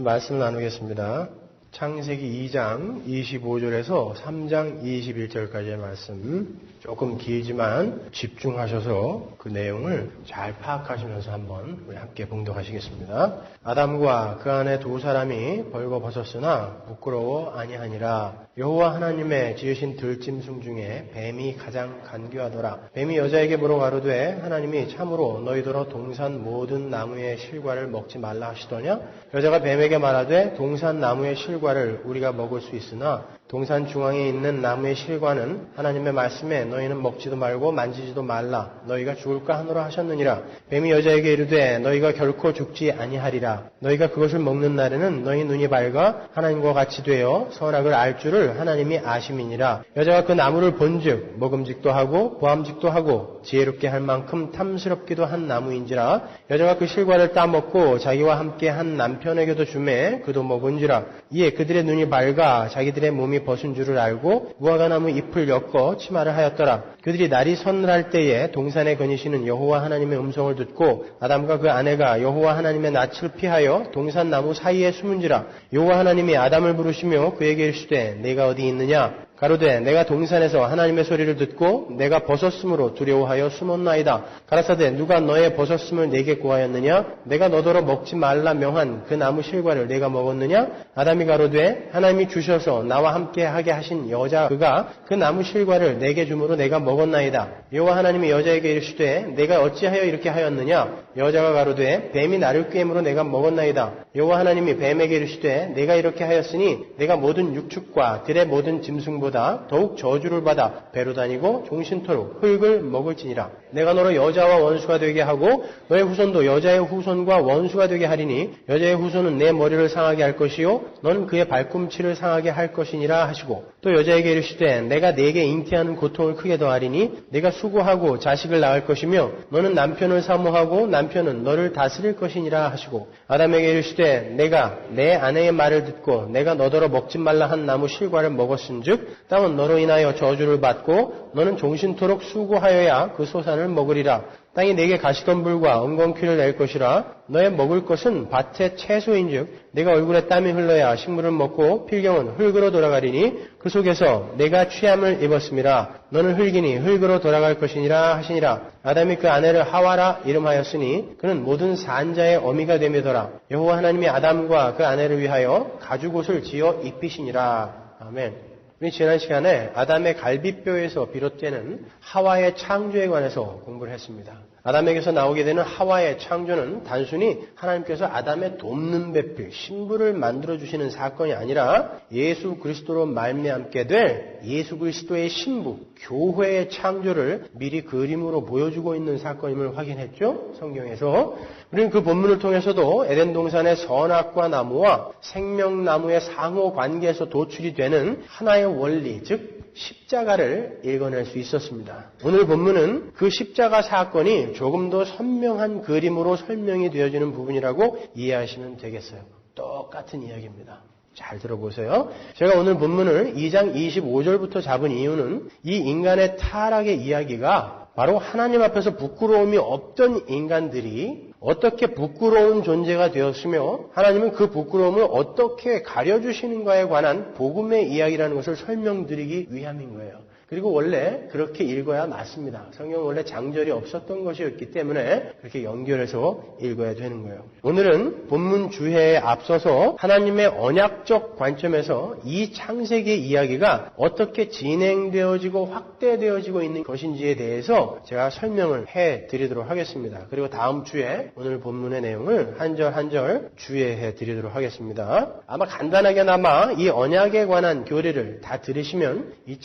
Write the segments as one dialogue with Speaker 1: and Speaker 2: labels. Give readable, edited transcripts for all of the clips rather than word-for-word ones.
Speaker 1: 오늘 말씀을 나누겠습니다. 창세기 2장 25절에서 3장 21절까지의 말씀, 조금 길지만 집중하셔서 그 내용을 잘 파악하시면서 한번 우리 함께 봉독하시겠습니다. 아담과 그 안에 두 사람이 벌거벗었으나 부끄러워 아니하니라. 여호와 하나님의 지으신 들짐승 중에 뱀이 가장 간교하더라. 뱀이 여자에게 물어가로되 하나님이 참으로 너희더러 동산 모든 나무의 실과를 먹지 말라 하시더냐? 여자가 뱀에게 말하되 동산 나무의 실과를 우리가 먹을 수 있으나 동산 중앙에 있는 나무의 실과는 하나님의 말씀에 너희는 먹지도 말고 만지지도 말라. 너희가 죽을까 하노라 하셨느니라. 뱀이 여자에게 이르되 너희가 결코 죽지 아니하리라. 너희가 그것을 먹는 날에는 너희 눈이 밝아 하나님과 같이 되어 선악을 알 줄을 하나님이 아심이니라. 여자가 그 나무를 본즉 먹음직도 하고 보암직도 하고 지혜롭게 할 만큼 탐스럽기도 한 나무인지라. 여자가 그 실과를 따먹고 자기와 함께 한 남편에게도 주매 그도 먹은지라. 이에 그들의 눈이 밝아 자기들의 몸이 벗은 줄을 알고 무화과나무 잎을 엮어 치마를 하였더라. 그들이 날이 서늘할 때에 동산에 거니시는 여호와 하나님의 음성을 듣고 아담과 그 아내가 여호와 하나님의 낯을 피하여 동산 나무 사이에 숨은지라. 여호와 하나님이 아담을 부르시며 그에게 이르시되 내가 어디 있느냐? 가로되 내가 동산에서 하나님의 소리를 듣고 내가 벗었으므로 두려워하여 숨었나이다. 가라사대 누가 너의 벗었음을 내게 구하였느냐? 내가 너더러 먹지 말라 명한 그 나무 실과를 내가 먹었느냐? 아담이 가로되 하나님이 주셔서 나와 함께 하게 하신 여자 그가 그 나무 실과를 내게 주므로 내가 먹었나이다. 여호와 하나님이 여자에게 이르시되 내가 어찌하여 이렇게 하였느냐? 여자가 가로되 뱀이 나를 꾀므로 내가 먹었나이다. 여호와 하나님이 뱀에게 이르시되 내가 이렇게 하였으니 내가 모든 육축과 들의 모든 짐승보다 더욱 저주를 받아 배로 다니고 종신토록 흙을 먹을지니라. 내가 너로 여자와 원수가 되게 하고 너의 후손도 여자의 후손과 원수가 되게 하리니 여자의 후손은 내 머리를 상하게 할 것이요 너는 그의 발꿈치를 상하게 할 것이니라 하시고 또 여자에게 이르시되 내가 네게 잉태하는 고통을 크게 더하리니 네가 수고하고 자식을 낳을 것이며 너는 남편을 사모하고 남편은 너를 다스릴 것이니라 하시고 아담에게 이르시되 내가 내 아내의 말을 듣고 내가 너더러 먹지 말라 한 나무 실과를 먹었은즉 땅은 너로 인하여 저주를 받고 너는 종신토록 수고하여야 그 소산을 먹으리라. 땅이 내게 가시덤불과 엉겅퀴를 낼 것이라. 너의 먹을 것은 밭의 채소인즉 내가 얼굴에 땀이 흘러야 식물을 먹고 필경은 흙으로 돌아가리니 그 속에서 내가 취함을 입었음이라. 너는 흙이니 흙으로 돌아갈 것이니라 하시니라. 아담이 그 아내를 하와라 이름하였으니 그는 모든 산자의 어미가 되며더라. 여호와 하나님이 아담과 그 아내를 위하여 가죽옷을 지어 입히시니라. 아멘. 우리 지난 시간에 아담의 갈비뼈에서 비롯되는 하와의 창조에 관해서 공부를 했습니다. 아담에게서 나오게 되는 하와의 창조는 단순히 하나님께서 아담의 돕는 배필, 신부를 만들어주시는 사건이 아니라 예수 그리스도로 말미암게 될 예수 그리스도의 신부, 교회의 창조를 미리 그림으로 보여주고 있는 사건임을 확인했죠. 성경에서. 우리는 그 본문을 통해서도 에덴 동산의 선악과 나무와 생명나무의 상호 관계에서 도출이 되는 하나의 원리, 즉 십자가를 읽어낼 수 있었습니다. 오늘 본문은 그 십자가 사건이 조금 더 선명한 그림으로 설명이 되어지는 부분이라고 이해하시면 되겠어요. 똑같은 이야기입니다. 잘 들어보세요. 제가 오늘 본문을 2장 25절부터 잡은 이유는 이 인간의 타락의 이야기가 바로 하나님 앞에서 부끄러움이 없던 인간들이 어떻게 부끄러운 존재가 되었으며 하나님은 그 부끄러움을 어떻게 가려주시는가에 관한 복음의 이야기라는 것을 설명드리기 위함인 거예요. 그리고 원래 그렇게 읽어야 맞습니다. 성경은 원래 장절이 없었던 것이었기 때문에 그렇게 연결해서 읽어야 되는 거예요. 오늘은 본문 주해에 앞서서 하나님의 언약적 관점에서 이 창세기의 이야기가 어떻게 진행되어지고 확대되어지고 있는 것인지에 대해서 제가 설명을 해드리도록 하겠습니다. 그리고 다음 주에 오늘 본문의 내용을 한 절 한 절 주의해 드리도록 하겠습니다. 아마 간단하게나마 이 언약에 관한 교리를 다 들으시면 이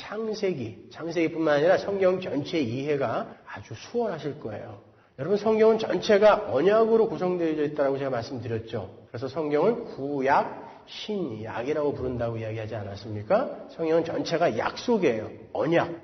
Speaker 1: 창세기뿐만 아니라 성경 전체 이해가 아주 수월하실 거예요. 여러분 성경은 전체가 언약으로 구성되어 있다고 제가 말씀드렸죠. 그래서 성경을 구약, 신약이라고 부른다고 이야기하지 않았습니까? 성경은 전체가 약속이에요.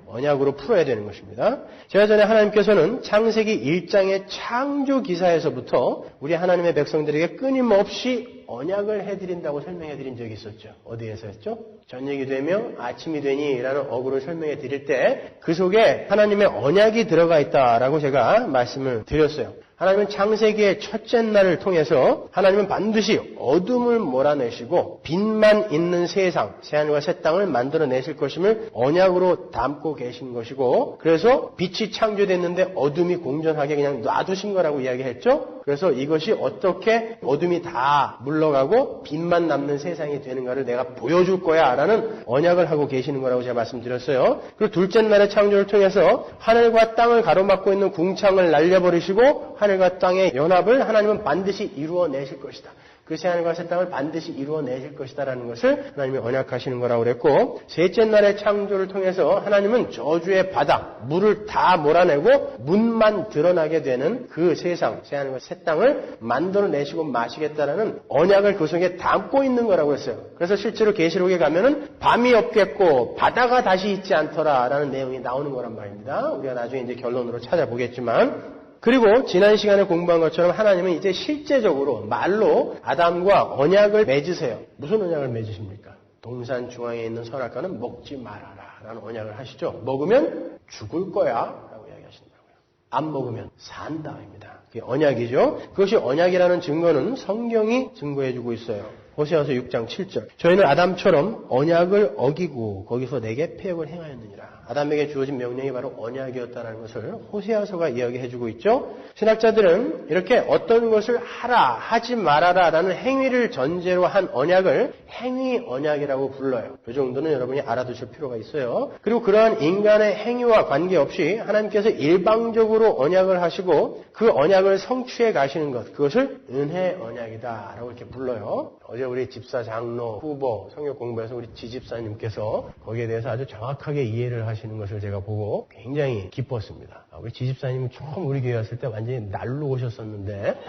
Speaker 1: 언약으로 풀어야 되는 것입니다. 제가 전에 하나님께서는 창세기 1장의 창조 기사에서부터 우리 하나님의 백성들에게 끊임없이 언약을 해드린다고 설명해드린 적이 있었죠. 어디에서 했죠? 저녁이 되며 아침이 되니 라는 어구를 설명해 드릴 때 그 속에 하나님의 언약이 들어가 있다라고 제가 말씀을 드렸어요. 하나님은 창세기의 첫째 날을 통해서 하나님은 반드시 어둠을 몰아내시고 빛만 있는 세상, 새하늘과 새 땅을 만들어내실 것임을 언약으로 담고 계신 것이고, 그래서 빛이 창조됐는데 어둠이 공존하게 그냥 놔두신 거라고 이야기했죠. 그래서 이것이 어떻게 어둠이 다 물러가고 빛만 남는 세상이 되는가를 내가 보여줄 거야 라는 언약을 하고 계시는 거라고 제가 말씀드렸어요. 그리고 둘째 날의 창조를 통해서 하늘과 땅을 가로막고 있는 궁창을 날려버리시고 하늘과 땅의 연합을 하나님은 반드시 이루어내실 것이다. 그 새하늘과 새 땅을 반드시 이루어내실 것이다라는 것을 하나님이 언약하시는 거라고 그랬고, 셋째 날의 창조를 통해서 하나님은 저주의 바다, 물을 다 몰아내고 문만 드러나게 되는 그 세상, 새하늘과 새 땅을 만들어내시고 마시겠다라는 언약을 그 속에 담고 있는 거라고 했어요. 그래서 실제로 계시록에 가면은 밤이 없겠고 바다가 다시 있지 않더라라는 내용이 나오는 거란 말입니다. 우리가 나중에 이제 결론으로 찾아보겠지만, 그리고 지난 시간에 공부한 것처럼 하나님은 이제 실제적으로 말로 아담과 언약을 맺으세요. 무슨 언약을 맺으십니까? 동산 중앙에 있는 선악과는 먹지 말아라 라는 언약을 하시죠. 먹으면 죽을 거야 라고 이야기하신다고요. 안 먹으면 산다입니다. 그게 언약이죠. 그것이 언약이라는 증거는 성경이 증거해주고 있어요. 호세아서 6장 7절. 저희는 아담처럼 언약을 어기고 거기서 내게 패역을 행하였느니라. 아담에게 주어진 명령이 바로 언약이었다는 것을 호세아서가 이야기해주고 있죠. 신학자들은 이렇게 어떤 것을 하라, 하지 말아라 라는 행위를 전제로 한 언약을 행위 언약이라고 불러요. 이 정도는 여러분이 알아두실 필요가 있어요. 그리고 그러한 인간의 행위와 관계없이 하나님께서 일방적으로 언약을 하시고 그 언약을 성취해 가시는 것, 그것을 은혜 언약이다 라고 이렇게 불러요. 어제 우리 집사 장로 후보 성역 공부에서 우리 지집사님께서 거기에 대해서 아주 정확하게 이해를 하시는 것을 제가 보고 굉장히 기뻤습니다. 우리 지집사님은 처음 우리 교회 왔을 때 완전히 날로 오셨었는데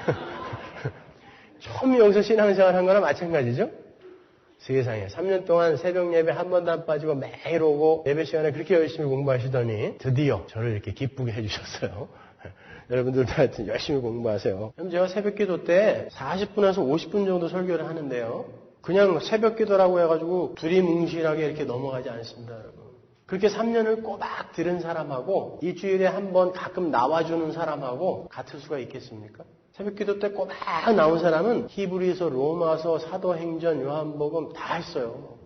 Speaker 1: 처음 여기서 신앙생활 한 거랑 마찬가지죠. 세상에 3년 동안 새벽 예배 한 번도 안 빠지고 매일 오고 예배 시간에 그렇게 열심히 공부하시더니 드디어 저를 이렇게 기쁘게 해주셨어요. 여러분들도 하여튼 열심히 공부하세요. 그럼 제가 새벽 기도 때 40분에서 50분 정도 설교를 하는데요. 그냥 새벽 기도라고 해가지고 두리뭉실하게 이렇게 넘어가지 않습니다, 여러분. 그렇게 3년을 꼬박 들은 사람하고 일주일에 한 번 가끔 나와주는 사람하고 같을 수가 있겠습니까? 새벽 기도 때 꼬박 나온 사람은 히브리서, 로마서, 사도행전, 요한복음 다 했어요.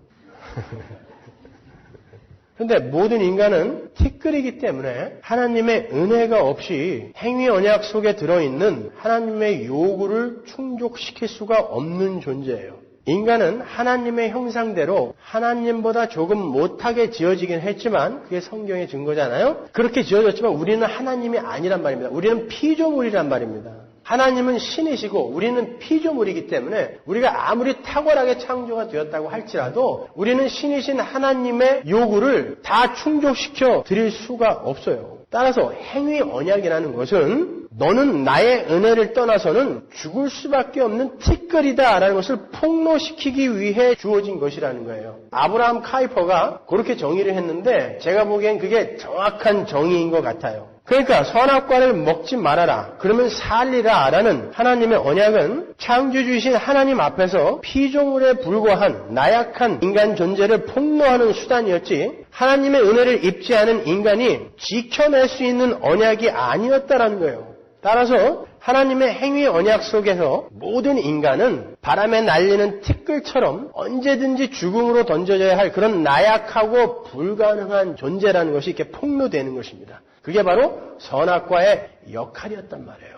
Speaker 1: 그런데 모든 인간은 티끌이기 때문에 하나님의 은혜가 없이 행위 언약 속에 들어있는 하나님의 요구를 충족시킬 수가 없는 존재예요. 인간은 하나님의 형상대로 하나님보다 조금 못하게 지어지긴 했지만 그게 성경의 증거잖아요. 그렇게 지어졌지만 우리는 하나님이 아니란 말입니다. 우리는 피조물이란 말입니다. 하나님은 신이시고 우리는 피조물이기 때문에 우리가 아무리 탁월하게 창조가 되었다고 할지라도 우리는 신이신 하나님의 요구를 다 충족시켜 드릴 수가 없어요. 따라서 행위 언약이라는 것은 너는 나의 은혜를 떠나서는 죽을 수밖에 없는 티끌이다라는 것을 폭로시키기 위해 주어진 것이라는 거예요. 아브라함 카이퍼가 그렇게 정의를 했는데 제가 보기엔 그게 정확한 정의인 것 같아요. 그러니까 선악과를 먹지 말아라. 그러면 살리라 라는 하나님의 언약은 창조주이신 하나님 앞에서 피조물에 불과한 나약한 인간 존재를 폭로하는 수단이었지 하나님의 은혜를 입지 않은 인간이 지켜낼 수 있는 언약이 아니었다라는 거예요. 따라서 하나님의 행위 언약 속에서 모든 인간은 바람에 날리는 티끌처럼 언제든지 죽음으로 던져져야 할 그런 나약하고 불가능한 존재라는 것이 이렇게 폭로되는 것입니다. 그게 바로 선악과의 역할이었단 말이에요.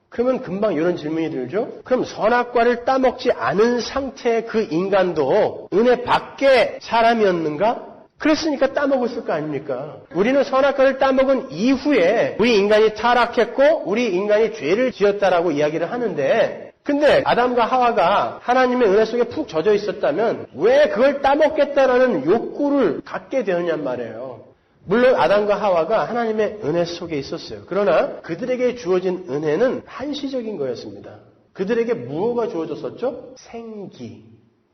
Speaker 1: 그러면 금방 이런 질문이 들죠? 그럼 선악과를 따먹지 않은 상태의 그 인간도 은혜 밖의 사람이었는가? 그랬으니까 따먹었을 거 아닙니까? 우리는 선악과를 따먹은 이후에 우리 인간이 타락했고 우리 인간이 죄를 지었다라고 이야기를 하는데 근데 아담과 하와가 하나님의 은혜 속에 푹 젖어 있었다면 왜 그걸 따먹겠다라는 욕구를 갖게 되었냔 말이에요. 물론 아담과 하와가 하나님의 은혜 속에 있었어요. 그러나 그들에게 주어진 은혜는 한시적인 거였습니다. 그들에게 무엇가 주어졌었죠? 생기.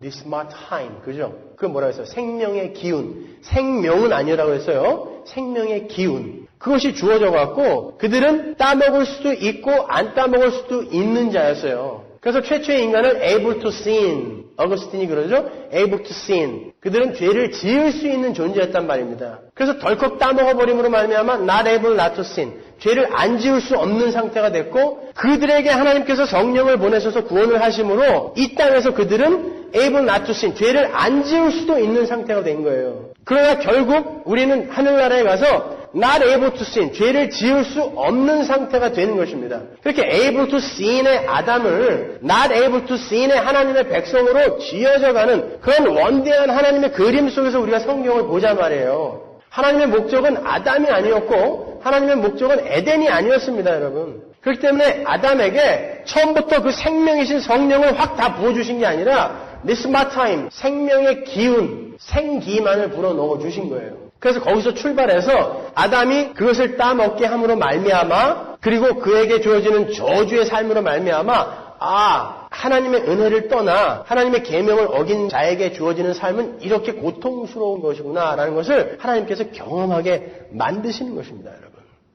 Speaker 1: 니스마타임, 그죠? 그 뭐라고 했어요? 생명의 기운. 생명은 아니라고 했어요. 생명의 기운. 그것이 주어져 갖고 그들은 따먹을 수도 있고 안 따먹을 수도 있는 자였어요. 그래서 최초의 인간은 able to sin. 어거스틴이 그러죠? able to sin. 그들은 죄를 지을 수 있는 존재였단 말입니다. 그래서 덜컥 따먹어버림으로 말미암아 not able not to sin. 죄를 안 지을 수 없는 상태가 됐고 그들에게 하나님께서 성령을 보내셔서 구원을 하심으로 이 땅에서 그들은 able not to sin, 죄를 안 지을 수도 있는 상태가 된 거예요. 그러나 결국 우리는 하늘나라에 가서 not able to sin, 죄를 지을 수 없는 상태가 되는 것입니다. 그렇게 able to sin의 아담을 not able to sin의 하나님의 백성으로 지어져가는 그런 원대한 하나님의 그림 속에서 우리가 성경을 보자 말이에요. 하나님의 목적은 아담이 아니었고 하나님의 목적은 에덴이 아니었습니다, 여러분. 그렇기 때문에 아담에게 처음부터 그 생명이신 성령을 확 다 부어주신 게 아니라 니스마타임, 생명의 기운, 생기만을 불어넣어 주신 거예요. 그래서 거기서 출발해서 아담이 그것을 따먹게 함으로 말미암아 그리고 그에게 주어지는 저주의 삶으로 말미암아 하나님의 은혜를 떠나 하나님의 계명을 어긴 자에게 주어지는 삶은 이렇게 고통스러운 것이구나 라는 것을 하나님께서 경험하게 만드시는 것입니다, 여러분.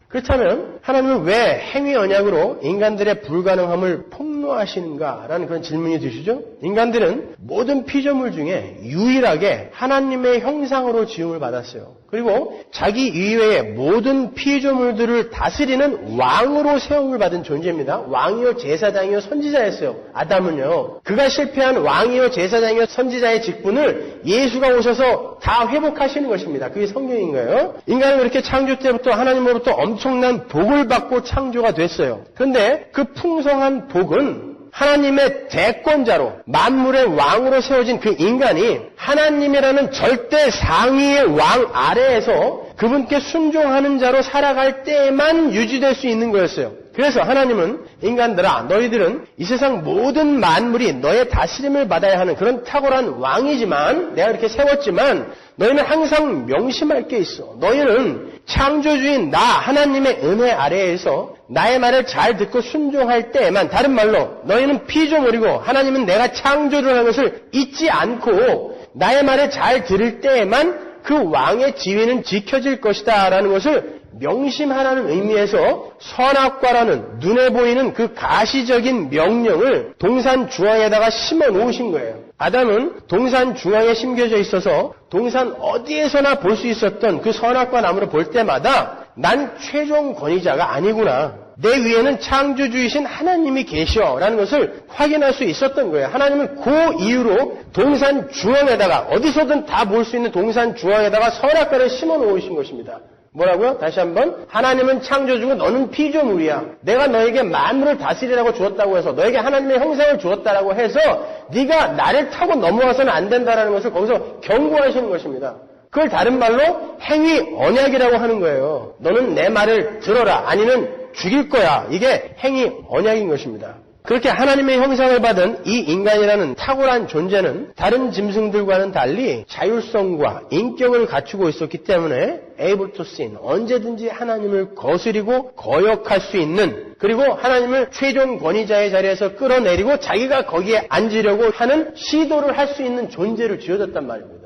Speaker 1: 그렇다면 하나님은 왜 행위 언약으로 인간들의 불가능함을 폭로하시는가라는 그런 질문이 드시죠? 인간들은 모든 피조물 중에 유일하게 하나님의 형상으로 지음을 받았어요. 그리고 자기 이외의 모든 피조물들을 다스리는 왕으로 세움을 받은 존재입니다. 왕이요 제사장이요 선지자였어요. 아담은요. 그가 실패한 왕이요 제사장이요 선지자의 직분을 예수가 오셔서 다 회복하시는 것입니다. 그게 성경인 거예요. 인간은 그렇게 창조 때부터 하나님으로부터 엄청난 복을 받고 창조가 됐어요. 그런데 그 풍성한 복은 하나님의 대권자로 만물의 왕으로 세워진 그 인간이 하나님이라는 절대 상위의 왕 아래에서 그분께 순종하는 자로 살아갈 때에만 유지될 수 있는 거였어요. 그래서 하나님은 인간들아 너희들은 이 세상 모든 만물이 너의 다스림을 받아야 하는 그런 탁월한 왕이지만 내가 이렇게 세웠지만 너희는 항상 명심할 게 있어. 너희는 창조주인 나 하나님의 은혜 아래에서 나의 말을 잘 듣고 순종할 때에만 다른 말로 너희는 피조물이고 하나님은 내가 창조를 하는 것을 잊지 않고 나의 말을 잘 들을 때에만 그 왕의 지위는 지켜질 것이다 라는 것을 명심하라는 의미에서 선악과라는 눈에 보이는 그 가시적인 명령을 동산 주황에다가 심어 놓으신 거예요. 아담은 동산 중앙에 심겨져 있어서 동산 어디에서나 볼 수 있었던 그 선악과 나무를 볼 때마다 난 최종 권위자가 아니구나. 내 위에는 창조주이신 하나님이 계셔라는 것을 확인할 수 있었던 거예요. 하나님은 그 이유로 동산 중앙에다가 어디서든 다 볼 수 있는 동산 중앙에다가 선악과를 심어 놓으신 것입니다. 뭐라고요? 다시 한번 하나님은 창조주고 너는 피조물이야. 내가 너에게 만물을 다스리라고 주었다고 해서 너에게 하나님의 형상을 주었다라고 해서 네가 나를 타고 넘어가서는 안 된다라는 것을 거기서 경고하시는 것입니다. 그걸 다른 말로 행위 언약이라고 하는 거예요. 너는 내 말을 들어라. 아니면 죽일 거야. 이게 행위 언약인 것입니다. 그렇게 하나님의 형상을 받은 이 인간이라는 탁월한 존재는 다른 짐승들과는 달리 자율성과 인격을 갖추고 있었기 때문에 able to sin, 언제든지 하나님을 거스리고 거역할 수 있는 그리고 하나님을 최종 권위자의 자리에서 끌어내리고 자기가 거기에 앉으려고 하는 시도를 할 수 있는 존재를 지어졌단 말입니다.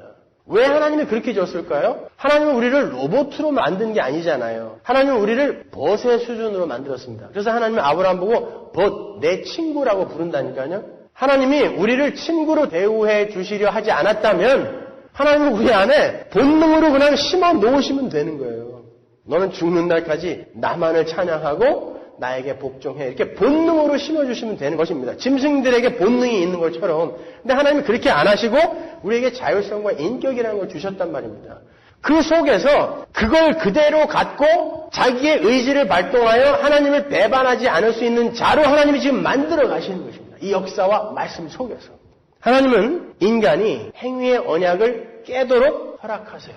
Speaker 1: 왜 하나님이 그렇게 지었을까요? 하나님은 우리를 로봇으로 만든 게 아니잖아요. 하나님은 우리를 벗의 수준으로 만들었습니다. 그래서 하나님은 아브라함 보고 벗, 내 친구라고 부른다니까요. 하나님이 우리를 친구로 대우해 주시려 하지 않았다면 하나님은 우리 안에 본능으로 그냥 심어 놓으시면 되는 거예요. 너는 죽는 날까지 나만을 찬양하고 나에게 복종해. 이렇게 본능으로 심어주시면 되는 것입니다. 짐승들에게 본능이 있는 것처럼. 근데 하나님은 그렇게 안 하시고 우리에게 자율성과 인격이라는 걸 주셨단 말입니다. 그 속에서 그걸 그대로 갖고 자기의 의지를 발동하여 하나님을 배반하지 않을 수 있는 자로 하나님이 지금 만들어 가시는 것입니다. 이 역사와 말씀 속에서. 하나님은 인간이 행위의 언약을 깨도록 허락하세요.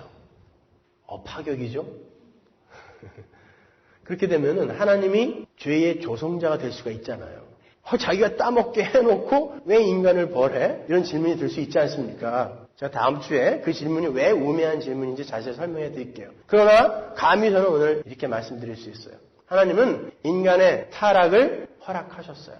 Speaker 1: 파격이죠? 그렇게 되면은 하나님이 죄의 조성자가 될 수가 있잖아요. 자기가 따먹게 해놓고 왜 인간을 벌해? 이런 질문이 들 수 있지 않습니까? 제가 다음 주에 그 질문이 왜 우매한 질문인지 자세히 설명해 드릴게요. 그러나 감히 저는 오늘 이렇게 말씀드릴 수 있어요. 하나님은 인간의 타락을 허락하셨어요.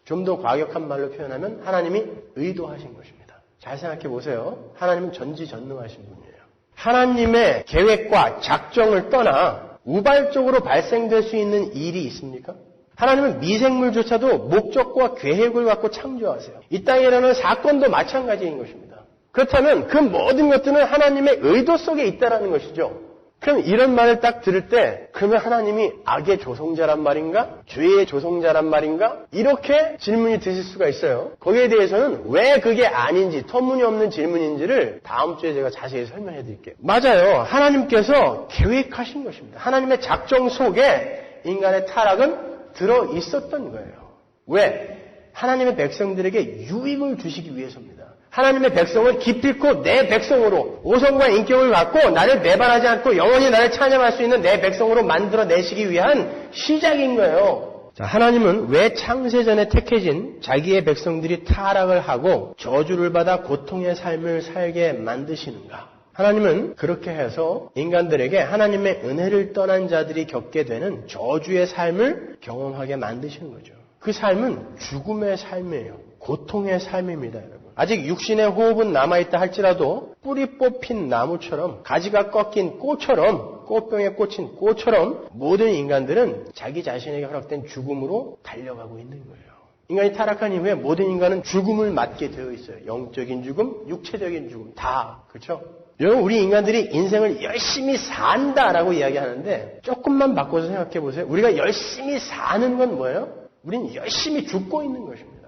Speaker 1: 좀 더 과격한 말로 표현하면 하나님이 의도하신 것입니다. 잘 생각해 보세요. 하나님은 전지전능하신 분이에요. 하나님의 계획과 작정을 떠나 우발적으로 발생될 수 있는 일이 있습니까? 하나님은 미생물조차도 목적과 계획을 갖고 창조하세요. 이 땅에 일어나는 사건도 마찬가지인 것입니다. 그렇다면 그 모든 것들은 하나님의 의도 속에 있다는 것이죠. 그럼 이런 말을 딱 들을 때 그러면 하나님이 악의 조성자란 말인가? 죄의 조성자란 말인가? 이렇게 질문이 드실 수가 있어요. 거기에 대해서는 왜 그게 아닌지 터무니없는 질문인지를 다음 주에 제가 자세히 설명해 드릴게요. 맞아요. 하나님께서 계획하신 것입니다. 하나님의 작정 속에 인간의 타락은 들어 있었던 거예요. 왜? 하나님의 백성들에게 유익을 주시기 위해서입니다. 하나님의 백성을 기필코 내 백성으로 오성과 인격을 갖고 나를 배반하지 않고 영원히 나를 찬양할 수 있는 내 백성으로 만들어내시기 위한 시작인 거예요. 자, 하나님은 왜 창세전에 택해진 자기의 백성들이 타락을 하고 저주를 받아 고통의 삶을 살게 만드시는가? 하나님은 그렇게 해서 인간들에게 하나님의 은혜를 떠난 자들이 겪게 되는 저주의 삶을 경험하게 만드시는 거죠. 그 삶은 죽음의 삶이에요. 고통의 삶입니다, 여러분. 아직 육신의 호흡은 남아있다 할지라도 뿌리 뽑힌 나무처럼 가지가 꺾인 꽃처럼 꽃병에 꽂힌 꽃처럼 모든 인간들은 자기 자신에게 허락된 죽음으로 달려가고 있는 거예요. 인간이 타락한 이후에 모든 인간은 죽음을 맞게 되어 있어요. 영적인 죽음, 육체적인 죽음 다. 그렇죠? 여러분, 우리 인간들이 인생을 열심히 산다라고 이야기하는데 조금만 바꿔서 생각해 보세요. 우리가 열심히 사는 건 뭐예요? 우린 열심히 죽고 있는 것입니다.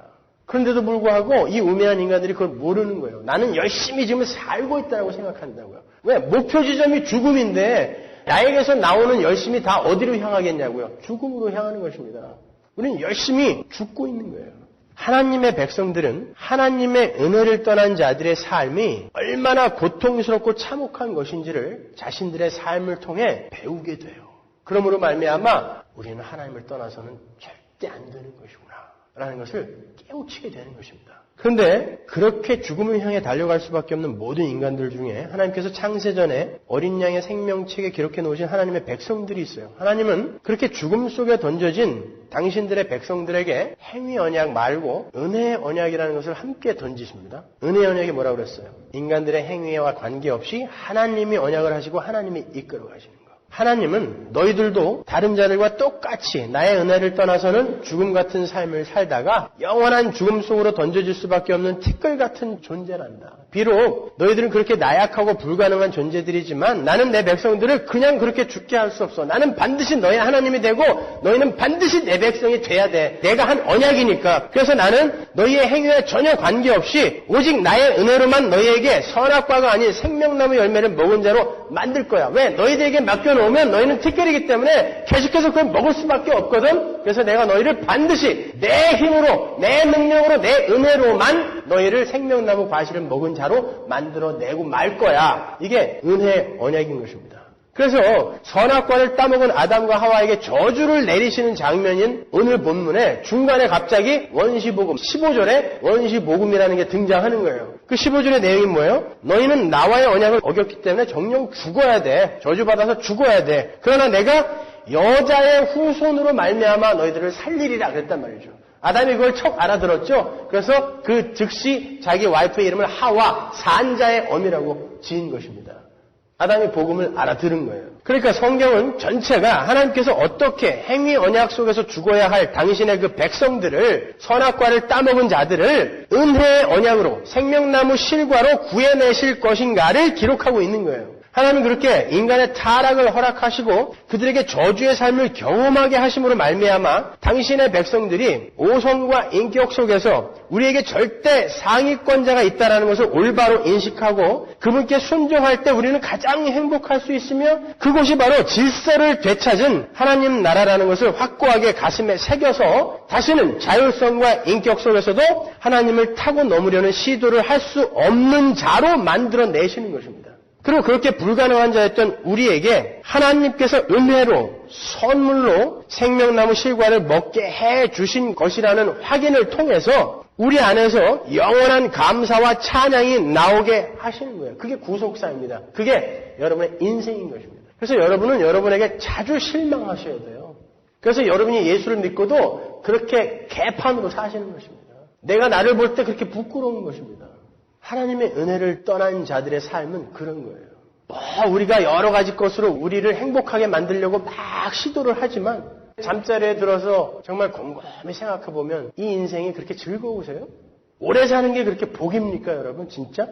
Speaker 1: 그런데도 불구하고 이 우매한 인간들이 그걸 모르는 거예요. 나는 열심히 지금 살고 있다고 생각한다고요. 왜? 목표 지점이 죽음인데 나에게서 나오는 열심이 다 어디로 향하겠냐고요. 죽음으로 향하는 것입니다. 우리는 열심히 죽고 있는 거예요. 하나님의 백성들은 하나님의 은혜를 떠난 자들의 삶이 얼마나 고통스럽고 참혹한 것인지를 자신들의 삶을 통해 배우게 돼요. 그러므로 말미암아 우리는 하나님을 떠나서는 절대 안 되는 것이구나 라는 것을 깨우치게 되는 것입니다. 그런데 그렇게 죽음을 향해 달려갈 수밖에 없는 모든 인간들 중에 하나님께서 창세전에 어린 양의 생명책에 기록해 놓으신 하나님의 백성들이 있어요. 하나님은 그렇게 죽음 속에 던져진 당신들의 백성들에게 행위 언약 말고 은혜의 언약이라는 것을 함께 던지십니다. 은혜의 언약이 뭐라고 그랬어요? 인간들의 행위와 관계없이 하나님이 언약을 하시고 하나님이 이끌어 가시는 거예요. 하나님은 너희들도 다른 자들과 똑같이 나의 은혜를 떠나서는 죽음 같은 삶을 살다가 영원한 죽음 속으로 던져질 수밖에 없는 티끌 같은 존재란다. 비록 너희들은 그렇게 나약하고 불가능한 존재들이지만 나는 내 백성들을 그냥 그렇게 죽게 할 수 없어. 나는 반드시 너의 하나님이 되고 너희는 반드시 내 백성이 돼야 돼. 내가 한 언약이니까. 그래서 나는 너희의 행위에 전혀 관계없이 오직 나의 은혜로만 너희에게 선악과가 아닌 생명나무 열매를 먹은 자로 만들 거야. 왜? 너희들에게 맡겨놓으면 너희는 티끌이기 때문에 계속해서 그걸 먹을 수밖에 없거든. 그래서 내가 너희를 반드시 내 힘으로, 내 능력으로, 내 은혜로만 너희를 생명나무 과실을 먹은 자로 만들어내고 말 거야. 이게 은혜의 언약인 것입니다. 그래서 선악과를 따먹은 아담과 하와에게 저주를 내리시는 장면인 오늘 본문에 중간에 갑자기 원시복음, 15절에 원시복음이라는 게 등장하는 거예요. 그 15절의 내용이 뭐예요? 너희는 나와의 언약을 어겼기 때문에 정령 죽어야 돼. 저주받아서 죽어야 돼. 그러나 내가 여자의 후손으로 말미암아 너희들을 살리리라 그랬단 말이죠. 아담이 그걸 척 알아들었죠. 그래서 그 즉시 자기 와이프의 이름을 하와, 산자의 어미라고 지은 것입니다. 아담이 복음을 알아들은 거예요. 그러니까 성경은 전체가 하나님께서 어떻게 행위 언약 속에서 죽어야 할 당신의 그 백성들을, 선악과를 따먹은 자들을 은혜의 언약으로, 생명나무 실과로 구해내실 것인가를 기록하고 있는 거예요. 하나님은 그렇게 인간의 타락을 허락하시고 그들에게 저주의 삶을 경험하게 하심으로 말미암아 당신의 백성들이 오성과 인격 속에서 우리에게 절대 상위권자가 있다는 것을 올바로 인식하고 그분께 순종할 때 우리는 가장 행복할 수 있으며 그곳이 바로 질서를 되찾은 하나님 나라라는 것을 확고하게 가슴에 새겨서 다시는 자율성과 인격 속에서도 하나님을 타고 넘으려는 시도를 할 수 없는 자로 만들어내시는 것입니다. 그리고 그렇게 불가능한 자였던 우리에게 하나님께서 은혜로 선물로 생명나무 실과를 먹게 해주신 것이라는 확인을 통해서 우리 안에서 영원한 감사와 찬양이 나오게 하시는 거예요. 그게 구속사입니다. 그게 여러분의 인생인 것입니다. 그래서 여러분은 여러분에게 자주 실망하셔야 돼요. 그래서 여러분이 예수를 믿고도 그렇게 개판으로 사시는 것입니다. 내가 나를 볼 때 그렇게 부끄러운 것입니다. 하나님의 은혜를 떠난 자들의 삶은 그런 거예요. 우리가 여러 가지 것으로 우리를 행복하게 만들려고 막 시도를 하지만 잠자리에 들어서 정말 곰곰이 생각해보면 이 인생이 그렇게 즐거우세요? 오래 사는 게 그렇게 복입니까, 여러분? 진짜?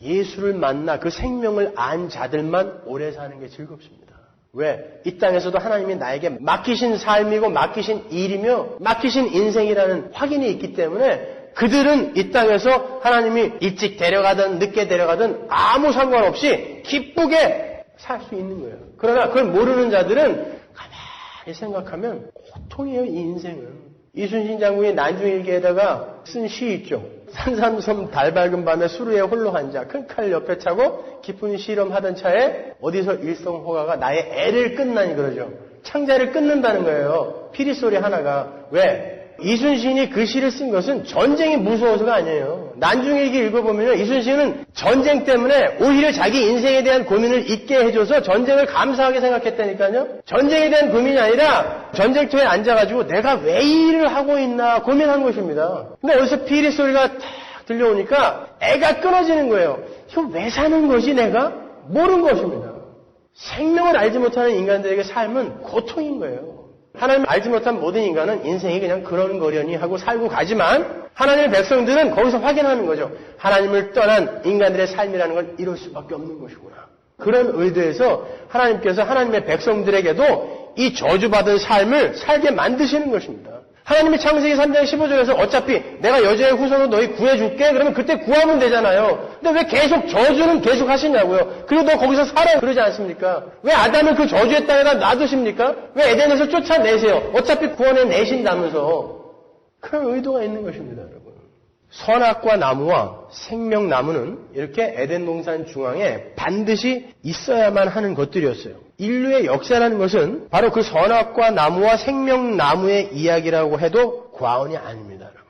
Speaker 1: 예수를 만나 그 생명을 안 자들만 오래 사는 게 즐겁습니다. 왜? 이 땅에서도 하나님이 나에게 맡기신 삶이고 맡기신 일이며 맡기신 인생이라는 확인이 있기 때문에 그들은 이 땅에서 하나님이 일찍 데려가든 늦게 데려가든 아무 상관없이 기쁘게 살 수 있는 거예요. 그러나 그걸 모르는 자들은 가만히 생각하면 고통이에요, 이 인생은. 이순신 장군이 난중일기에다가 쓴 시 있죠. 산삼섬 달 밝은 밤에 수루에 홀로 앉아 큰 칼 옆에 차고 깊은 실험하던 차에 어디서 일성호가가 나의 애를 끊나니 그러죠. 창자를 끊는다는 거예요. 피리 소리 하나가. 왜? 이순신이 그 시를 쓴 것은 전쟁이 무서워서가 아니에요. 난중일기 읽어보면 이순신은 전쟁 때문에 오히려 자기 인생에 대한 고민을 잊게 해줘서 전쟁을 감사하게 생각했다니까요. 전쟁에 대한 고민이 아니라 전쟁터에 앉아가지고 내가 왜 이 일을 하고 있나 고민한 것입니다. 근데 어디서 피리 소리가 탁 들려오니까 애가 끊어지는 거예요. 이거 왜 사는 거지 내가? 모르는 것입니다. 생명을 알지 못하는 인간들에게 삶은 고통인 거예요. 하나님을 알지 못한 모든 인간은 인생이 그냥 그런거려니 하고 살고 가지만 하나님의 백성들은 거기서 확인하는 거죠. 하나님을 떠난 인간들의 삶이라는 건 이럴 수밖에 없는 것이구나. 그런 의도에서 하나님께서 하나님의 백성들에게도 이 저주받은 삶을 살게 만드시는 것입니다. 하나님이 창세기 3장 15절에서 어차피 내가 여자의 후손으로 너희 구해줄게. 그러면 그때 구하면 되잖아요. 근데 왜 계속 저주는 계속 하시냐고요. 그리고 너 거기서 살아 그러지 않습니까? 왜 아담을 그 저주의 땅에다 놔두십니까? 왜 에덴에서 쫓아내세요? 어차피 구원해 내신다면서. 그런 의도가 있는 것입니다, 여러분. 선악과 나무와 생명나무는 이렇게 에덴 동산 중앙에 반드시 있어야만 하는 것들이었어요. 인류의 역사라는 것은 바로 그 선악과 나무와 생명나무의 이야기라고 해도 과언이 아닙니다, 여러분.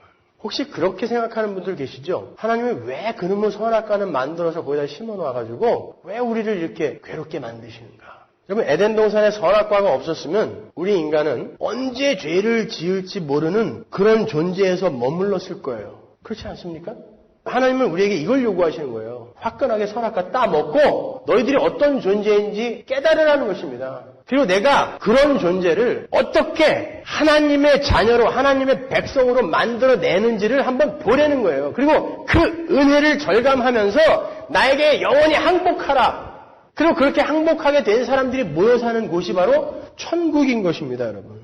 Speaker 1: 혹시 그렇게 생각하는 분들 계시죠? 하나님이 왜 그놈의 선악과는 만들어서 거기다 심어놔가지고 왜 우리를 이렇게 괴롭게 만드시는가? 여러분, 에덴 동산에 선악과가 없었으면 우리 인간은 언제 죄를 지을지 모르는 그런 존재에서 머물렀을 거예요. 그렇지 않습니까? 하나님은 우리에게 이걸 요구하시는 거예요. 화끈하게 선악과 따먹고 너희들이 어떤 존재인지 깨달으라는 것입니다. 그리고 내가 그런 존재를 어떻게 하나님의 자녀로 하나님의 백성으로 만들어내는지를 한번 보려는 거예요. 그리고 그 은혜를 절감하면서 나에게 영원히 항복하라. 그리고 그렇게 항복하게 된 사람들이 모여 사는 곳이 바로 천국인 것입니다, 여러분.